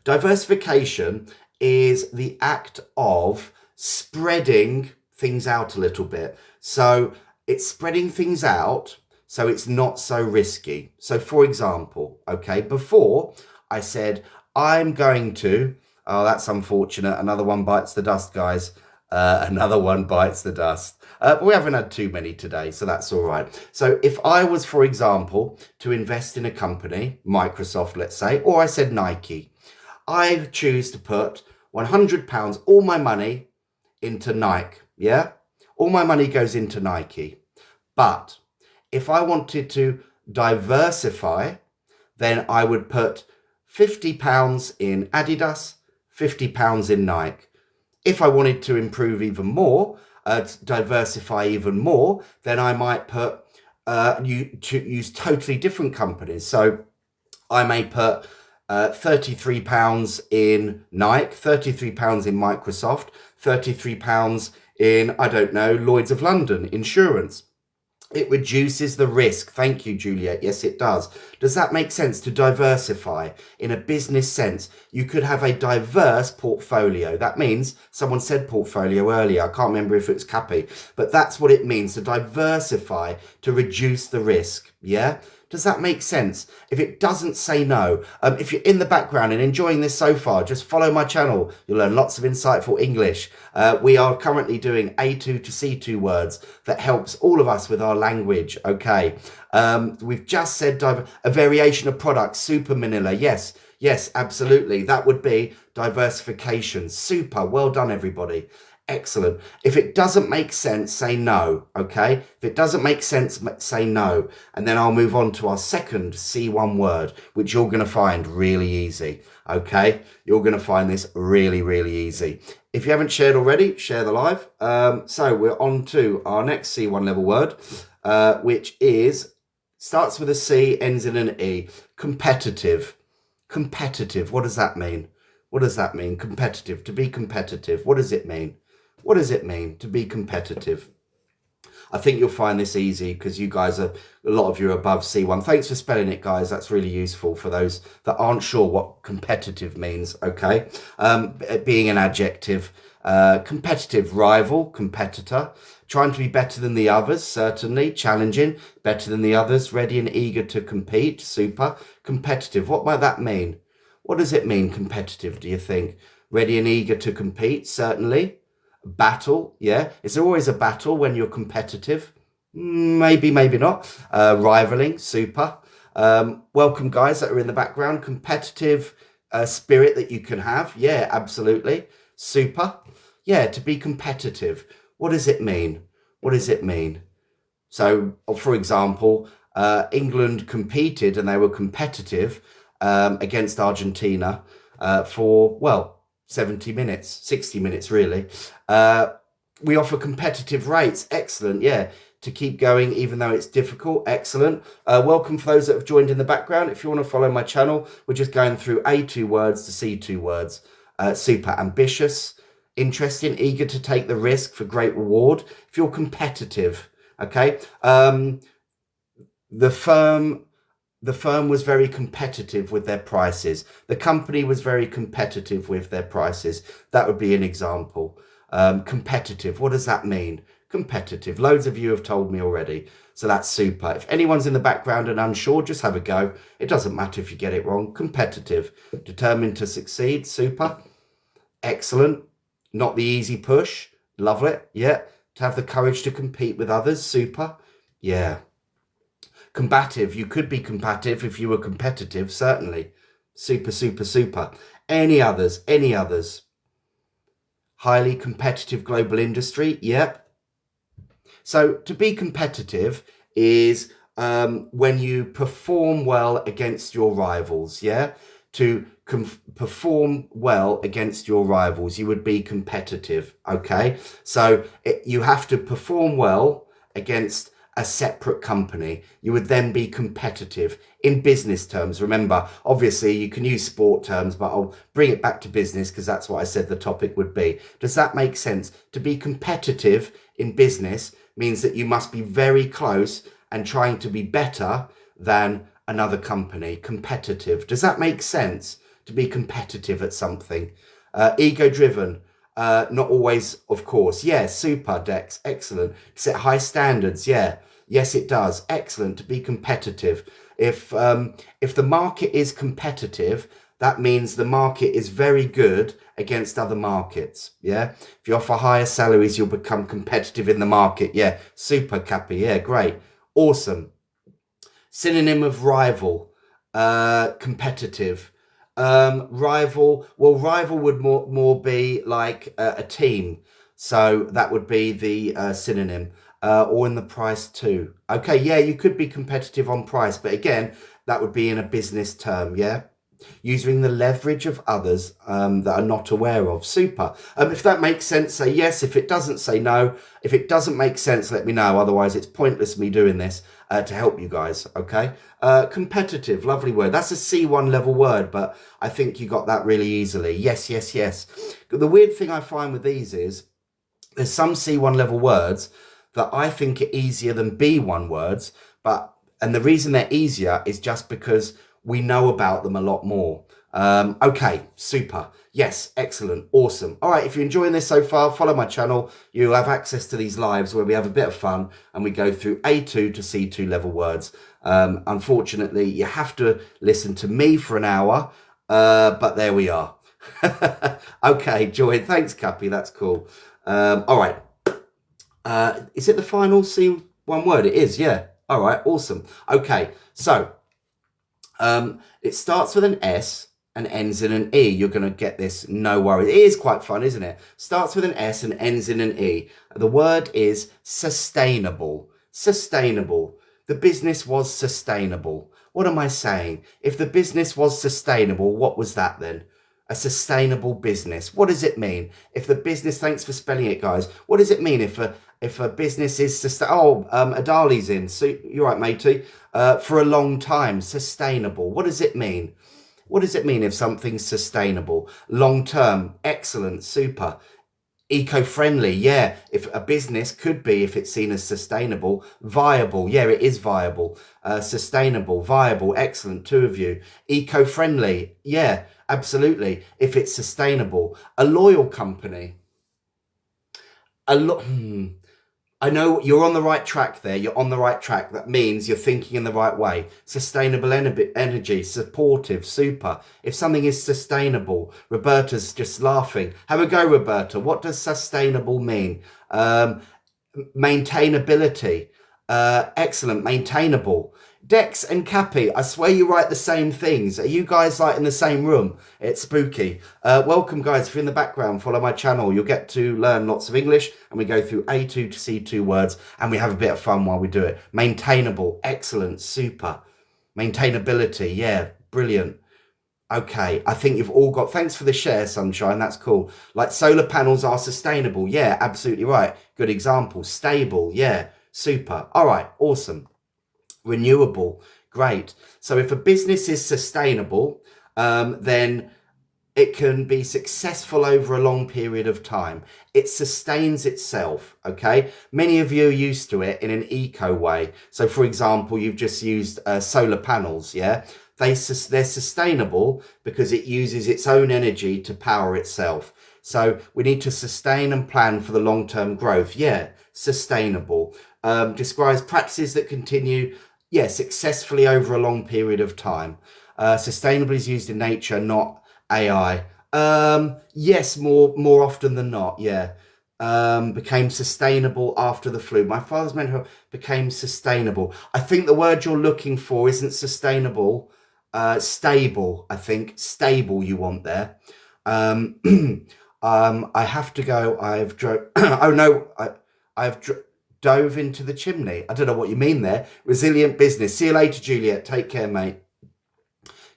diversification is the act of spreading things out a little bit. So it's spreading things out so it's not so risky. So for example, okay, before I said, I'm going to, oh, that's unfortunate. Another one bites the dust, guys. Another one bites the dust. But we haven't had too many today, so that's all right. So if I was, for example, to invest in a company, Microsoft, let's say, or I said Nike, I choose to put £100, all my money, into Nike. Yeah, all my money goes into Nike. But if I wanted to diversify, then I would put £50 in Adidas, £50 in Nike. If I wanted to improve even more, diversify even more, then I might put use totally different companies. So I may put £33 in Nike, £33 in Microsoft, £33 in, I don't know, Lloyd's of London, insurance. It reduces the risk. Thank you, Juliet. Yes, it does. Does that make sense to diversify in a business sense? You could have a diverse portfolio. That means, someone said portfolio earlier. I can't remember if it was Cappy, but that's what it means to diversify, to reduce the risk. Yeah. Does that make sense? If it doesn't, say no. If you're in the background and enjoying this so far, just follow my channel. You'll learn lots of insightful English. We are currently doing A2 to C2 words that helps all of us with our language, okay? We've just said a variation of products, super Manila. Yes, yes, absolutely. That would be diversification. Super, well done, everybody. Excellent. If it doesn't make sense, say no, okay? If it doesn't make sense, say no. And then I'll move on to our second C1 word, which you're going to find really easy, okay? You're going to find this really, really easy. If you haven't shared already, share the live. So we're on to our next C1 level word, which starts with a C, ends in an E. Competitive. Competitive. What does that mean? What does that mean? Competitive. To be competitive. What does it mean? What does it mean to be competitive? I think you'll find this easy because you guys a lot of you are above C1. Thanks for spelling it, guys. That's really useful for those that aren't sure what competitive means, okay? Being an adjective, competitive, rival, competitor, trying to be better than the others, certainly, challenging, better than the others, ready and eager to compete, super, competitive. What might that mean? What does it mean, competitive, do you think? Ready and eager to compete, certainly. Battle, yeah. Is there always a battle when you're competitive? Maybe, maybe not. Rivaling, super. Welcome, guys that are in the background. Competitive spirit that you can have. Yeah, absolutely. Super. Yeah, to be competitive. What does it mean? What does it mean? So, for example, England competed and they were competitive against Argentina for, well, 70 minutes, 60 minutes, really. We offer competitive rates. Excellent. Yeah. To keep going, even though it's difficult. Excellent. Welcome for those that have joined in the background. If you want to follow my channel, we're just going through A2 words to C2 words. Super ambitious, interesting, eager to take the risk for great reward. If you're competitive, okay. The firm was very competitive with their prices. The company was very competitive with their prices. That would be an example. Competitive. What does that mean? Competitive. Loads of you have told me already. So that's super. If anyone's in the background and unsure, just have a go. It doesn't matter if you get it wrong. Competitive. Determined to succeed. Super. Excellent. Not the easy push. Love it. Yeah. To have the courage to compete with others. Super. Yeah. Combative. You could be combative if you were competitive, certainly. Super, super, super. Any others? Any others? Highly competitive global industry. Yep. So to be competitive is when you perform well against your rivals. Yeah. To perform well against your rivals, you would be competitive. Okay. So you have to perform well against a separate company. You would then be competitive in business terms. Remember, obviously you can use sport terms, but I'll bring it back to business because that's what I said the topic would be. Does that make sense? To be competitive in business means that you must be very close and trying to be better than another company. Competitive. Does that make sense? To be competitive at something. Ego driven. Not always, of course. Yeah, super, Dex. Excellent. Set high standards. Yeah. Yes, it does. Excellent. To be competitive. If the market is competitive, that means the market is very good against other markets. Yeah. If you offer higher salaries, you'll become competitive in the market. Yeah. Super, Cappy. Yeah, great. Awesome. Synonym of rival. Competitive. Rival, well, rival would more be like a team, so that would be the synonym, or in the price too. Okay, yeah, you could be competitive on price, but again, that would be in a business term. Yeah, using the leverage of others that are not aware of. Super. If that makes sense, say yes. If it doesn't, say no. If it doesn't make sense, let me know. Otherwise, it's pointless me doing this to help you guys. Okay. Competitive, lovely word. That's a C1 level word, but I think you got that really easily. Yes, yes, yes. The weird thing I find with these is there's some C1 level words that I think are easier than B1 words, and the reason they're easier is just because we know about them a lot more. Okay, super. Yes, excellent, awesome. All right, if you're enjoying this so far, follow my channel. You'll have access to these lives where we have a bit of fun and we go through A2 to C2 level words. Unfortunately, you have to listen to me for an hour, but there we are. Okay, Joy, thanks, Cappy, that's cool. All right. Is it the final C one word? It is, yeah. All right, awesome. Okay, so it starts with an S and ends in an E. You're going to get this, no worries. It is quite fun, isn't it? Starts with an S and ends in an E. The word is sustainable. Sustainable. The business was sustainable. What am I saying? If the business was sustainable, what was that then? A sustainable business. What does it mean? If the business, thanks for spelling it, guys. What does it mean if a business is sustainable? Oh, Adali's in. So you're right, matey. For a long time, sustainable. What does it mean? What does it mean if something's sustainable? Long term, excellent, super. Eco-friendly, yeah. If a business could be, if it's seen as sustainable, viable, yeah, it is viable. Sustainable, viable, excellent, two of you. Eco-friendly, yeah, absolutely. If it's sustainable, a loyal company. I know you're on the right track there. You're on the right track. That means you're thinking in the right way. Sustainable energy, supportive, super. If something is sustainable, Roberta's just laughing. Have a go, Roberta. What does sustainable mean? Maintainability. Excellent, maintainable. Dex and Cappy, I swear you write the same things. Are you guys like in the same room? It's spooky. Welcome, guys. If you're in the background, follow my channel. You'll get to learn lots of English, and we go through A2 to C2 words, and we have a bit of fun while we do it. Maintainable, excellent, super. Maintainability, yeah, brilliant. Okay, I think you've all got, thanks for the share, Sunshine, that's cool. Like solar panels are sustainable, yeah, absolutely right. Good example. Stable, yeah, super. All right, awesome. Renewable, great. So if a business is sustainable, then it can be successful over a long period of time. It sustains itself, okay? Many of you are used to it in an eco way. So for example, you've just used solar panels, yeah? They're sustainable because it uses its own energy to power itself. So we need to sustain and plan for the long-term growth. Yeah, sustainable. Describes practices that continue, yeah, successfully over a long period of time. Sustainable is used in nature, not AI. Yes, more often than not, yeah. Became sustainable after the flu. My father's mental health became sustainable. I think the word you're looking for isn't sustainable. Stable, I think. Stable you want there. I have to go. I've oh no, I've dove into the chimney. I don't know what you mean there. Resilient business. See you later, Juliet. Take care, mate.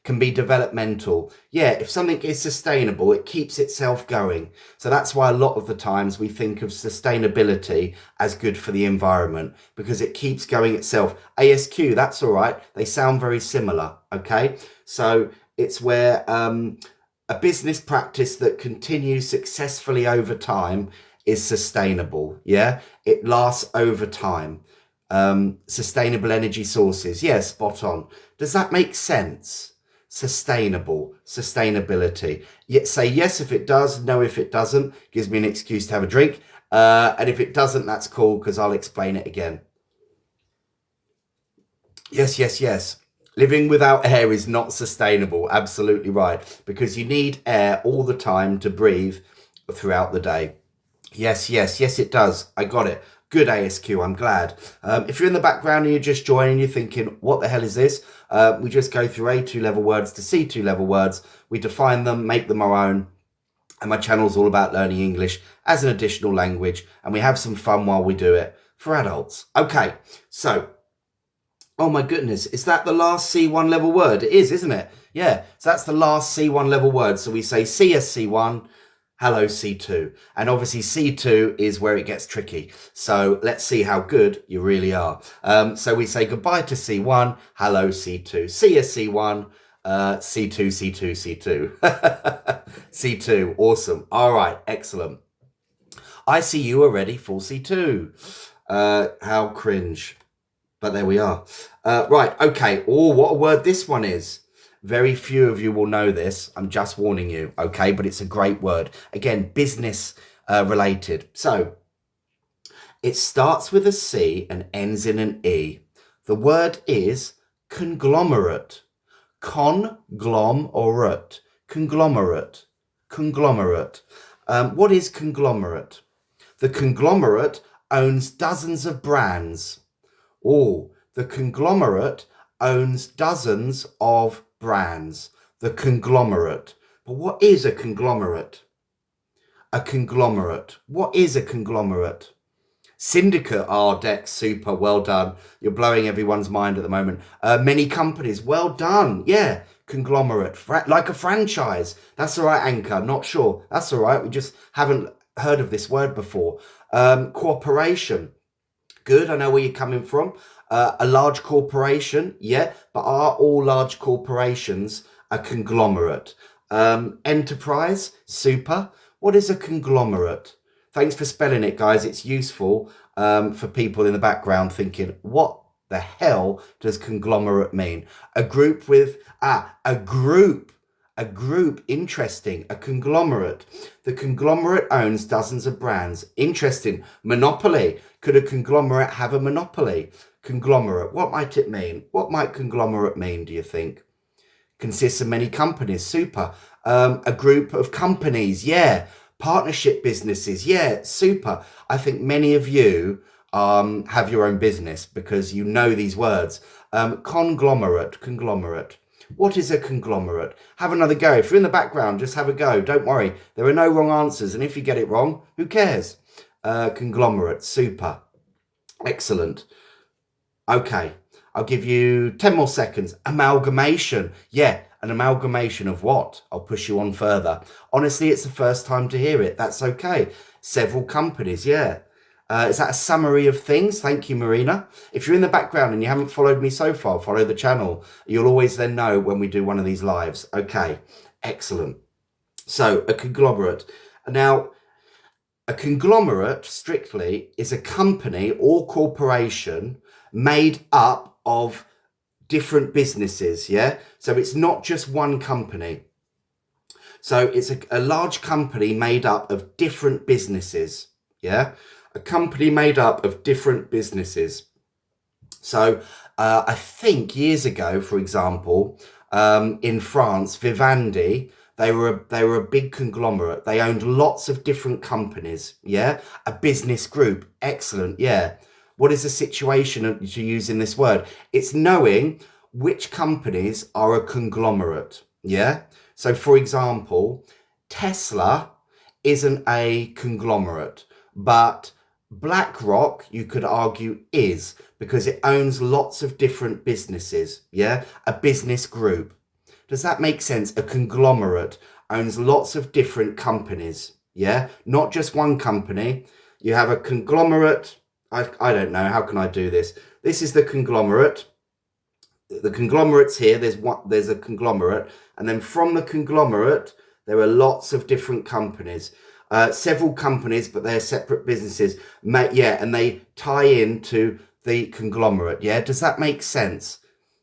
Can be developmental. Yeah, if something is sustainable, it keeps itself going. So that's why a lot of the times we think of sustainability as good for the environment, because it keeps going itself. ASQ, that's all right. They sound very similar, okay? So it's where a business practice that continues successfully over time is sustainable, yeah? It lasts over time. Sustainable energy sources, yeah, spot on. Does that make sense? Sustainable, sustainability. Say yes if it does, no if it doesn't. Gives me an excuse to have a drink. And if it doesn't, that's cool, because I'll explain it again. Yes, yes, yes. Living without air is not sustainable. Absolutely right. Because you need air all the time to breathe throughout the day. Yes, yes, yes, it does. I got it. Good, ASQ, I'm glad. If you're in the background and you're just joining, you're thinking, what the hell is this? We just go through A2 level words to C2 level words. We define them, make them our own. And my channel's all about learning English as an additional language. And we have some fun while we do it for adults. Okay, so, oh my goodness, is that the last C1 level word? It is, isn't it? Yeah, so that's the last C1 level word. So we say, see ya, C1. Hello, C2. And obviously C2 is where it gets tricky. So let's see how good you really are. So we say goodbye to C1. Hello, C2. See ya, C1. C2, C2, C2. C2, awesome. All right, excellent. I see you are ready for C2. How cringe. But there we are. Right, okay. Oh, what a word this one is. Very few of you will know this. I'm just warning you, okay? But it's a great word. Again, business related. So it starts with a C and ends in an E. The word is conglomerate. Conglomerate. Conglomerate. Conglomerate. What is conglomerate? The conglomerate owns dozens of brands. Oh, the conglomerate owns dozens of brands. The conglomerate. But what is a conglomerate? A conglomerate. What is a conglomerate? Syndicate, Dex, super, well done. You're blowing everyone's mind at the moment. Many companies, well done. Yeah, conglomerate, like a franchise. That's all right, Anchor, not sure. That's all right, we just haven't heard of this word before. Corporation, good, I know where you're coming from. A large corporation, yeah, but are all large corporations a conglomerate? Enterprise, super. What is a conglomerate? Thanks for spelling it, guys. It's useful for people in the background thinking, what the hell does conglomerate mean? A group with, a group, interesting, a conglomerate. The conglomerate owns dozens of brands. Interesting. Monopoly. Could a conglomerate have a monopoly? Conglomerate, what might it mean? What might conglomerate mean, do you think? Consists of many companies, super. A group of companies, yeah. Partnership businesses, yeah, super. I think many of you have your own business because you know these words. Conglomerate. What is a conglomerate? Have another go. If you're in the background, just have a go. Don't worry. There are no wrong answers. And if you get it wrong, who cares? Conglomerate, super. Excellent. Okay, I'll give you 10 more seconds. Amalgamation. Yeah, an amalgamation of what? I'll push you on further. Honestly, it's the first time to hear it. That's okay. Several companies, yeah. Is that a summary of things? Thank you, Marina. If you're in the background and you haven't followed me so far, follow the channel. You'll always then know when we do one of these lives. Okay, excellent. So, a conglomerate. Now, a conglomerate, strictly, is a company or corporation made up of different businesses, yeah? So it's not just one company. So it's a large company made up of different businesses, yeah? A company made up of different businesses. So I think years ago, for example, in France, Vivendi, they were a big conglomerate. They owned lots of different companies, yeah? A business group, excellent, yeah. What is the situation to use in this word? It's knowing which companies are a conglomerate, yeah? So, for example, Tesla isn't a conglomerate, but BlackRock, you could argue, is, because it owns lots of different businesses, yeah? A business group. Does that make sense? A conglomerate owns lots of different companies, yeah? Not just one company. You have a conglomerate. I don't know. How can I do this? This is the conglomerate. The conglomerate's here. There's a conglomerate. And then from the conglomerate, there are lots of different companies. Several companies, but they're separate businesses. And they tie into the conglomerate. Yeah, does that make sense?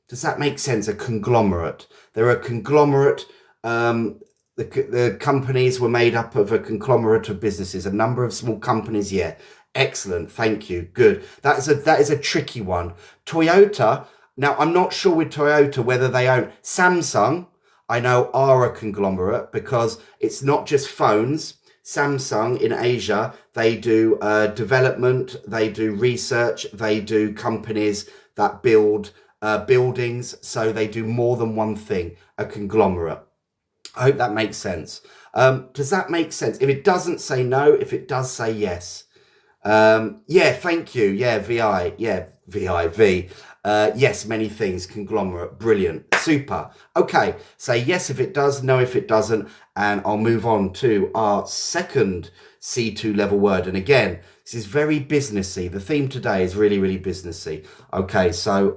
Does that make sense? A conglomerate. There are conglomerate. The companies were made up of a conglomerate of businesses. A number of small companies. Yeah, excellent. Thank you. Good. That is a tricky one. Toyota. Now I'm not sure with Toyota whether they own Samsung. I know are a conglomerate because it's not just phones. Samsung in Asia, they do development, they do research, they do companies that build buildings. So they do more than one thing, a conglomerate. I hope that makes sense. Does that make sense? If it doesn't, say no. If it does, say yes. Yeah, thank you. Yeah, VI. Yeah, VIV. Yes, many things. Conglomerate. Brilliant. Super. Okay. Say yes if it does, no if it doesn't. And I'll move on to our second C2 level word. And again, this is very businessy. The theme today is really, really businessy. Okay. So,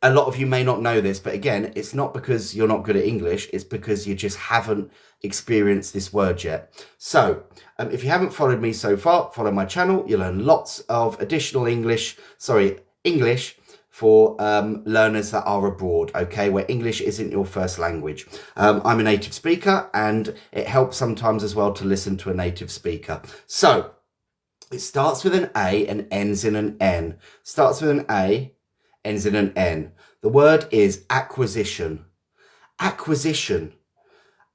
a lot of you may not know this, but again, it's not because you're not good at English. It's because you just haven't experienced this word yet. So if you haven't followed me so far, follow my channel. You'll learn lots of additional English for learners that are abroad, okay, where English isn't your first language. I'm a native speaker, and it helps sometimes as well to listen to a native speaker. So it starts with an A and ends in an N. Starts with an A, ends in an N. The word is acquisition. Acquisition.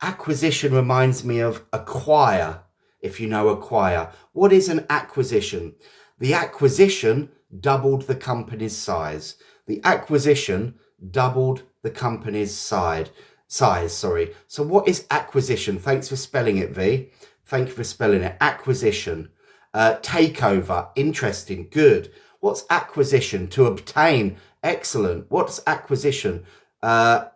Acquisition reminds me of acquire, if you know acquire. What is an acquisition? The acquisition doubled the company's size. The acquisition doubled the company's size. So what is acquisition? Thanks for spelling it, V. Thank you for spelling it. Acquisition. Takeover. Interesting. Good. What's acquisition? To obtain. Excellent. What's acquisition?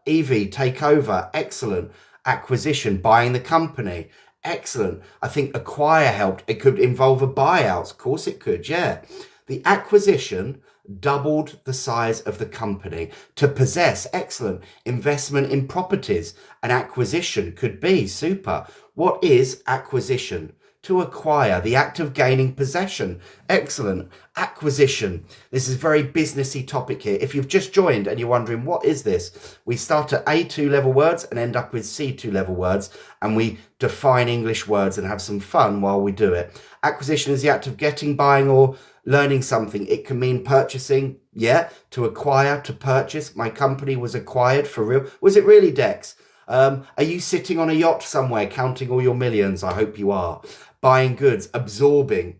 Evie, take over. Excellent. Acquisition, buying the company. Excellent. I think acquire helped. It could involve a buyout. Of course it could, yeah. The acquisition doubled the size of the company. To possess, excellent. Investment in properties. An acquisition could be, super. What is acquisition? To acquire, the act of gaining possession. Excellent. Acquisition. This is a very businessy topic here. If you've just joined and you're wondering, what is this? We start at A2 level words and end up with C2 level words, and we define English words and have some fun while we do it. Acquisition is the act of getting, buying, or learning something. It can mean purchasing, yeah, to acquire, to purchase. My company was acquired for real. Was it really, Dex? Are you sitting on a yacht somewhere counting all your millions? I hope you are. Buying goods, absorbing.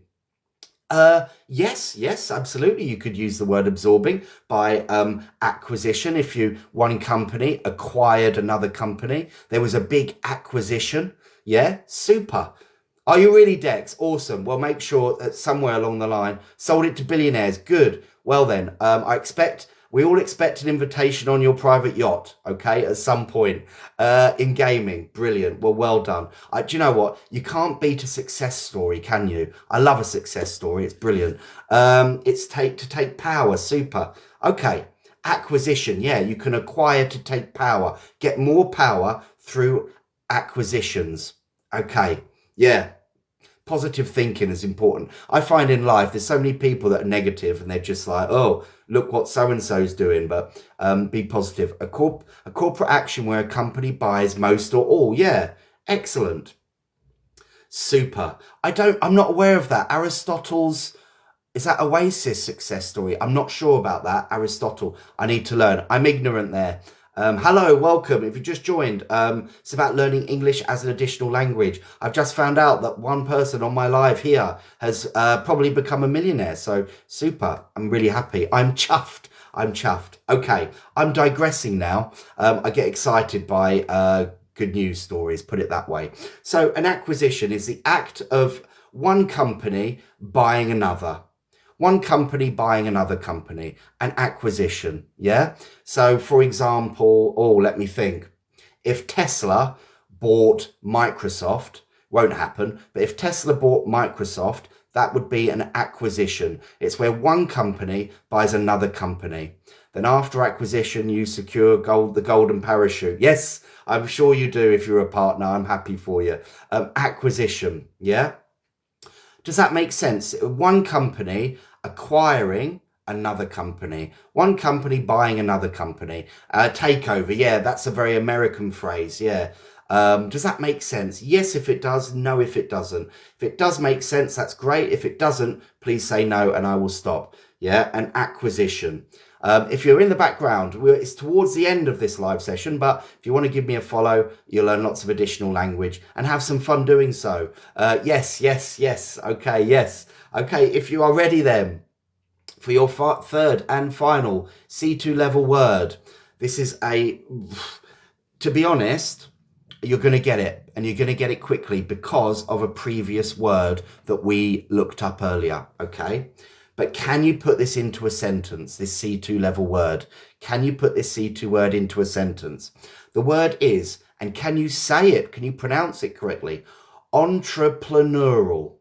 Yes, absolutely. You could use the word absorbing by acquisition. If one company acquired another company, there was a big acquisition. Yeah, super. Are you really, Dex? Awesome. Well, make sure that somewhere along the line, sold it to billionaires. Good. Well then, we all expect an invitation on your private yacht, okay, at some point in gaming. Brilliant. Well done. Do you know what? You can't beat a success story, can you? I love a success story. It's brilliant. It's to take power. Super. Okay. Acquisition. Yeah, you can acquire to take power. Get more power through acquisitions. Okay. Yeah. Positive thinking is important. I find in life there's so many people that are negative and they're just like, oh, look what so-and-so's doing. But be positive. A corporate action where a company buys most or all. Yeah, excellent. Super. I'm not aware of that. Aristotle's, is that Oasis success story? I'm not sure about that. Aristotle. I need to learn. I'm ignorant there. Hello, welcome. If you just joined, it's about learning English as an additional language. I've just found out that one person on my live here has probably become a millionaire. So super. I'm really happy. I'm chuffed. Okay, I'm digressing now. I get excited by good news stories, put it that way. So an acquisition is the act of one company buying another. One company buying another company, an acquisition, yeah? So, for example, let me think. If Tesla bought Microsoft, won't happen, but if Tesla bought Microsoft, that would be an acquisition. It's where one company buys another company. Then after acquisition, you secure the golden parachute. Yes, I'm sure you do if you're a partner. I'm happy for you. Acquisition, yeah? Does that make sense? One company acquiring another company. One company buying another company. Takeover. Yeah, that's a very American phrase. Yeah. Does that make sense? Yes, if it does. No, if it doesn't. If it does make sense, that's great. If it doesn't, please say no and I will stop. Yeah, an acquisition. If you're in the background, it's towards the end of this live session, but if you want to give me a follow, you'll learn lots of additional language and have some fun doing so. Yes. Okay, yes. Okay, if you are ready then for your third and final C2 level word, this is to be honest, you're going to get it, and you're going to get it quickly because of a previous word that we looked up earlier, okay? But can you put this into a sentence, this C2 level word? Can you put this C2 word into a sentence? The word is, and can you say it? Can you pronounce it correctly? Entrepreneurial.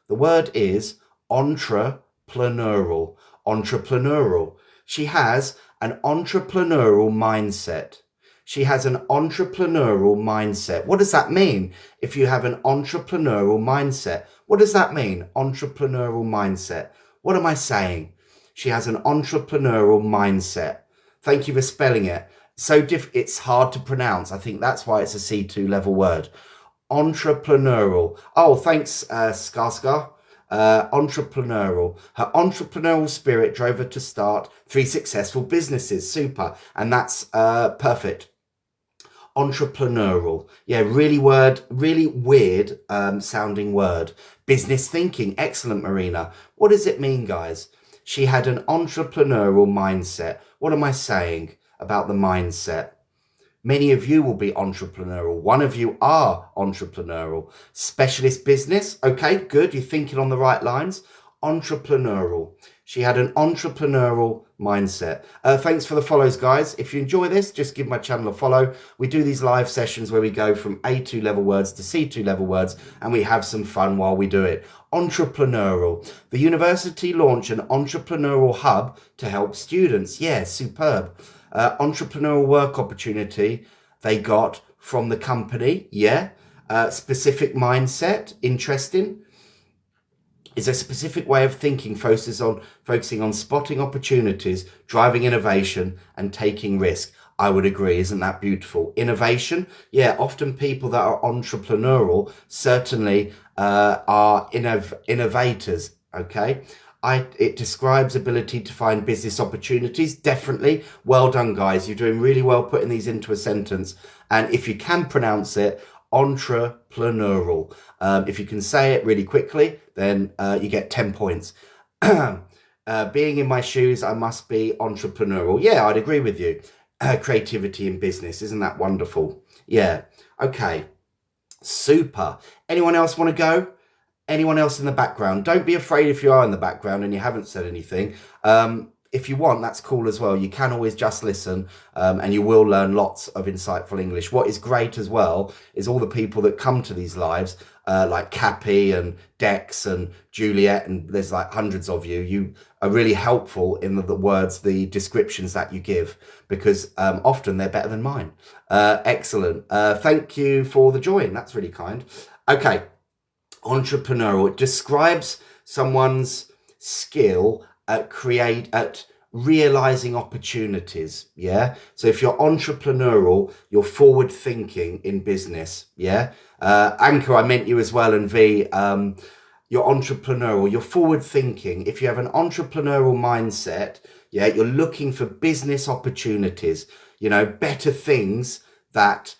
The word is entrepreneurial. Entrepreneurial. She has an entrepreneurial mindset. She has an entrepreneurial mindset. What does that mean? If you have an entrepreneurial mindset, what does that mean? Entrepreneurial mindset. What am I saying? She has an entrepreneurial mindset. Thank you for spelling it. It's hard to pronounce. I think that's why it's a C2 level word. Entrepreneurial. Oh, thanks, Skarsgård. Entrepreneurial. Her entrepreneurial spirit drove her to start 3 successful businesses. Super. And that's perfect. Entrepreneurial. Yeah, really weird sounding word. Business thinking. Excellent, Marina. What does it mean, guys? She had an entrepreneurial mindset. What am I saying about the mindset? Many of you will be entrepreneurial. One of you are entrepreneurial. Specialist business. Okay, good. You're thinking on the right lines. Entrepreneurial. She had an entrepreneurial mindset. Thanks for the follows, guys. If you enjoy this, just give my channel a follow. We do these live sessions where we go from A2 level words to C2 level words, and we have some fun while we do it. Entrepreneurial. The university launched an entrepreneurial hub to help students. Yeah, superb. Entrepreneurial work opportunity they got from the company. Yeah. Specific mindset. Interesting. Is a specific way of thinking focusing on spotting opportunities, driving innovation, and taking risk. I would agree. Isn't that beautiful? Innovation. Yeah, often people that are entrepreneurial certainly are innovators. Okay. It describes ability to find business opportunities. Definitely. Well done, guys. You're doing really well putting these into a sentence. And if you can pronounce it, entrepreneurial. If you can say it really quickly, then you get 10 points. Being in my shoes, I must be entrepreneurial. Yeah, I'd agree with you. Creativity in business. Isn't that wonderful? Yeah. Okay. Super. Anyone else want to go? Anyone else in the background? Don't be afraid if you are in the background and you haven't said anything. If you want, that's cool as well. You can always just listen and you will learn lots of insightful English. What is great as well is all the people that come to these lives, like Cappy and Dex and Juliet, and there's like hundreds of you. You are really helpful in the words, the descriptions that you give, because often they're better than mine. Excellent. Thank you for the join. That's really kind. Okay. Entrepreneurial. It describes someone's skill at realizing opportunities. Yeah. So if you're entrepreneurial, you're forward thinking in business. Yeah. Anchor, I meant you as well. And V, you're entrepreneurial, you're forward thinking. If you have an entrepreneurial mindset, yeah, you're looking for business opportunities, you know, better things that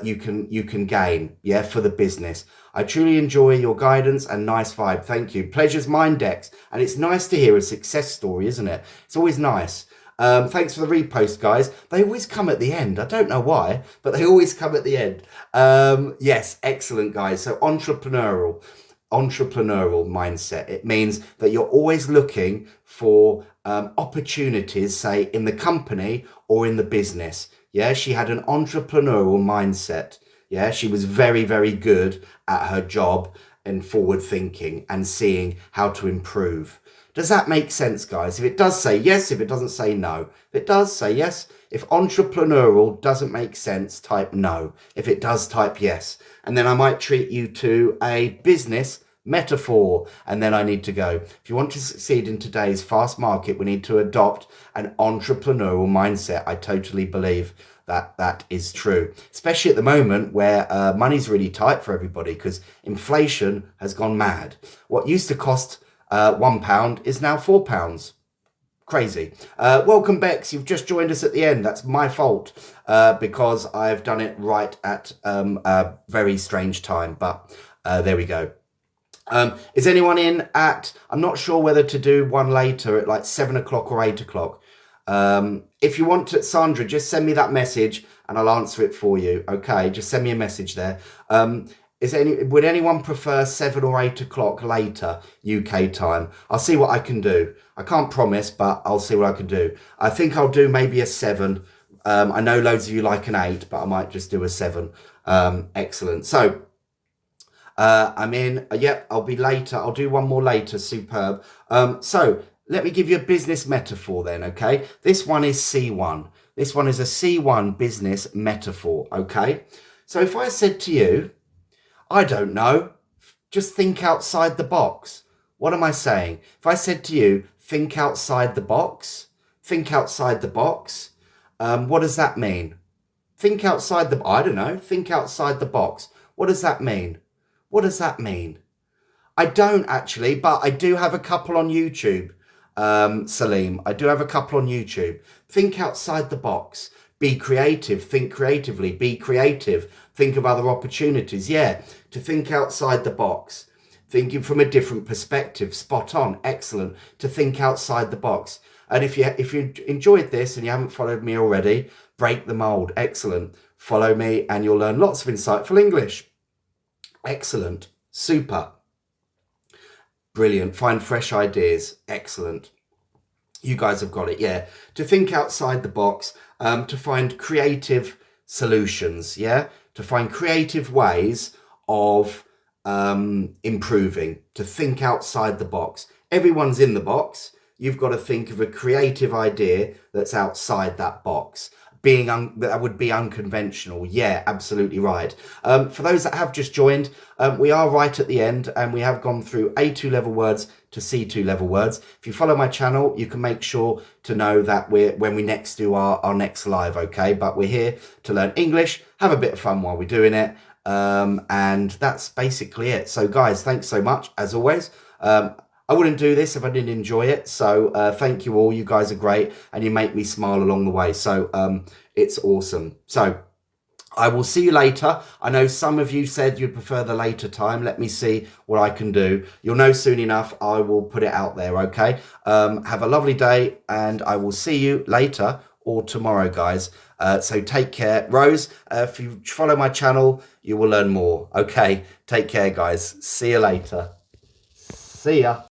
you can gain, yeah, for the business. I truly enjoy your guidance and nice vibe. Thank you. Pleasure's mine, Dex. And it's nice to hear a success story, isn't it? It's always nice. Thanks for the repost, guys. They always come at the end. I don't know why, but they always come at the end. Yes, excellent, guys. So entrepreneurial mindset. It means that you're always looking for opportunities, say, in the company or in the business. Yeah, she had an entrepreneurial mindset. Yeah, she was very, very good at her job and forward thinking and seeing how to improve. Does that make sense, guys? If it does, say yes. If it doesn't, say no. If it does, say yes. If entrepreneurial doesn't make sense, type no. If it does, type yes. And then I might treat you to a business metaphor, and then I need to go. If you want to succeed in today's fast market, we need to adopt an entrepreneurial mindset. I totally believe that is true, especially at the moment where money's really tight for everybody because inflation has gone mad. What used to cost £1 is now £4. Crazy. Welcome, Bex. You've just joined us at the end. That's my fault because I've done it right at a very strange time, but there we go. Is anyone in at, I'm not sure whether to do one later at like 7 o'clock or 8 o'clock. If you want to, Sandra, just send me that message and I'll answer it for you. Okay, just send me a message there. Would anyone prefer 7 or 8 o'clock later UK time? I'll see what I can do. I can't promise, but I'll see what I can do. I think I'll do maybe a 7. I know loads of you like an 8, but I might just do a 7. Excellent. So I'm in. Yep, I'll be later. I'll do one more later. Superb. So let me give you a business metaphor then, okay? This one is C1. This one is a C1 business metaphor, okay? So if I said to you, I don't know, just think outside the box. What am I saying? If I said to you, think outside the box. Think outside the box. What does that mean? Think outside the, I don't know, think outside the box. What does that mean? What does that mean? I don't actually, but I do have a couple on YouTube, Salim. I do have a couple on YouTube. Think outside the box. Be creative. Think creatively. Be creative. Think of other opportunities. Yeah, to think outside the box. Thinking from a different perspective. Spot on. Excellent. To think outside the box. And if you enjoyed this and you haven't followed me already, break the mold. Excellent. Follow me and you'll learn lots of insightful English. Excellent. Super. Brilliant. Find fresh ideas. Excellent. You guys have got it. Yeah. To think outside the box, to find creative solutions. Yeah. To find creative ways of improving. To think outside the box. Everyone's in the box. You've got to think of a creative idea that's outside that box. That would be unconventional. Yeah, absolutely right. For those that have just joined, we are right at the end and we have gone through A2 level words to C2 level words. If you follow my channel, you can make sure to know that when we next do our next live, okay? But we're here to learn English, have a bit of fun while we're doing it. And that's basically it. So guys, thanks so much as always. I wouldn't do this if I didn't enjoy it. So thank you all. You guys are great and you make me smile along the way. So it's awesome. So I will see you later. I know some of you said you'd prefer the later time. Let me see what I can do. You'll know soon enough. I will put it out there, okay? Have a lovely day and I will see you later or tomorrow, guys. So take care. Rose, if you follow my channel, you will learn more. Okay, take care, guys. See you later. See ya.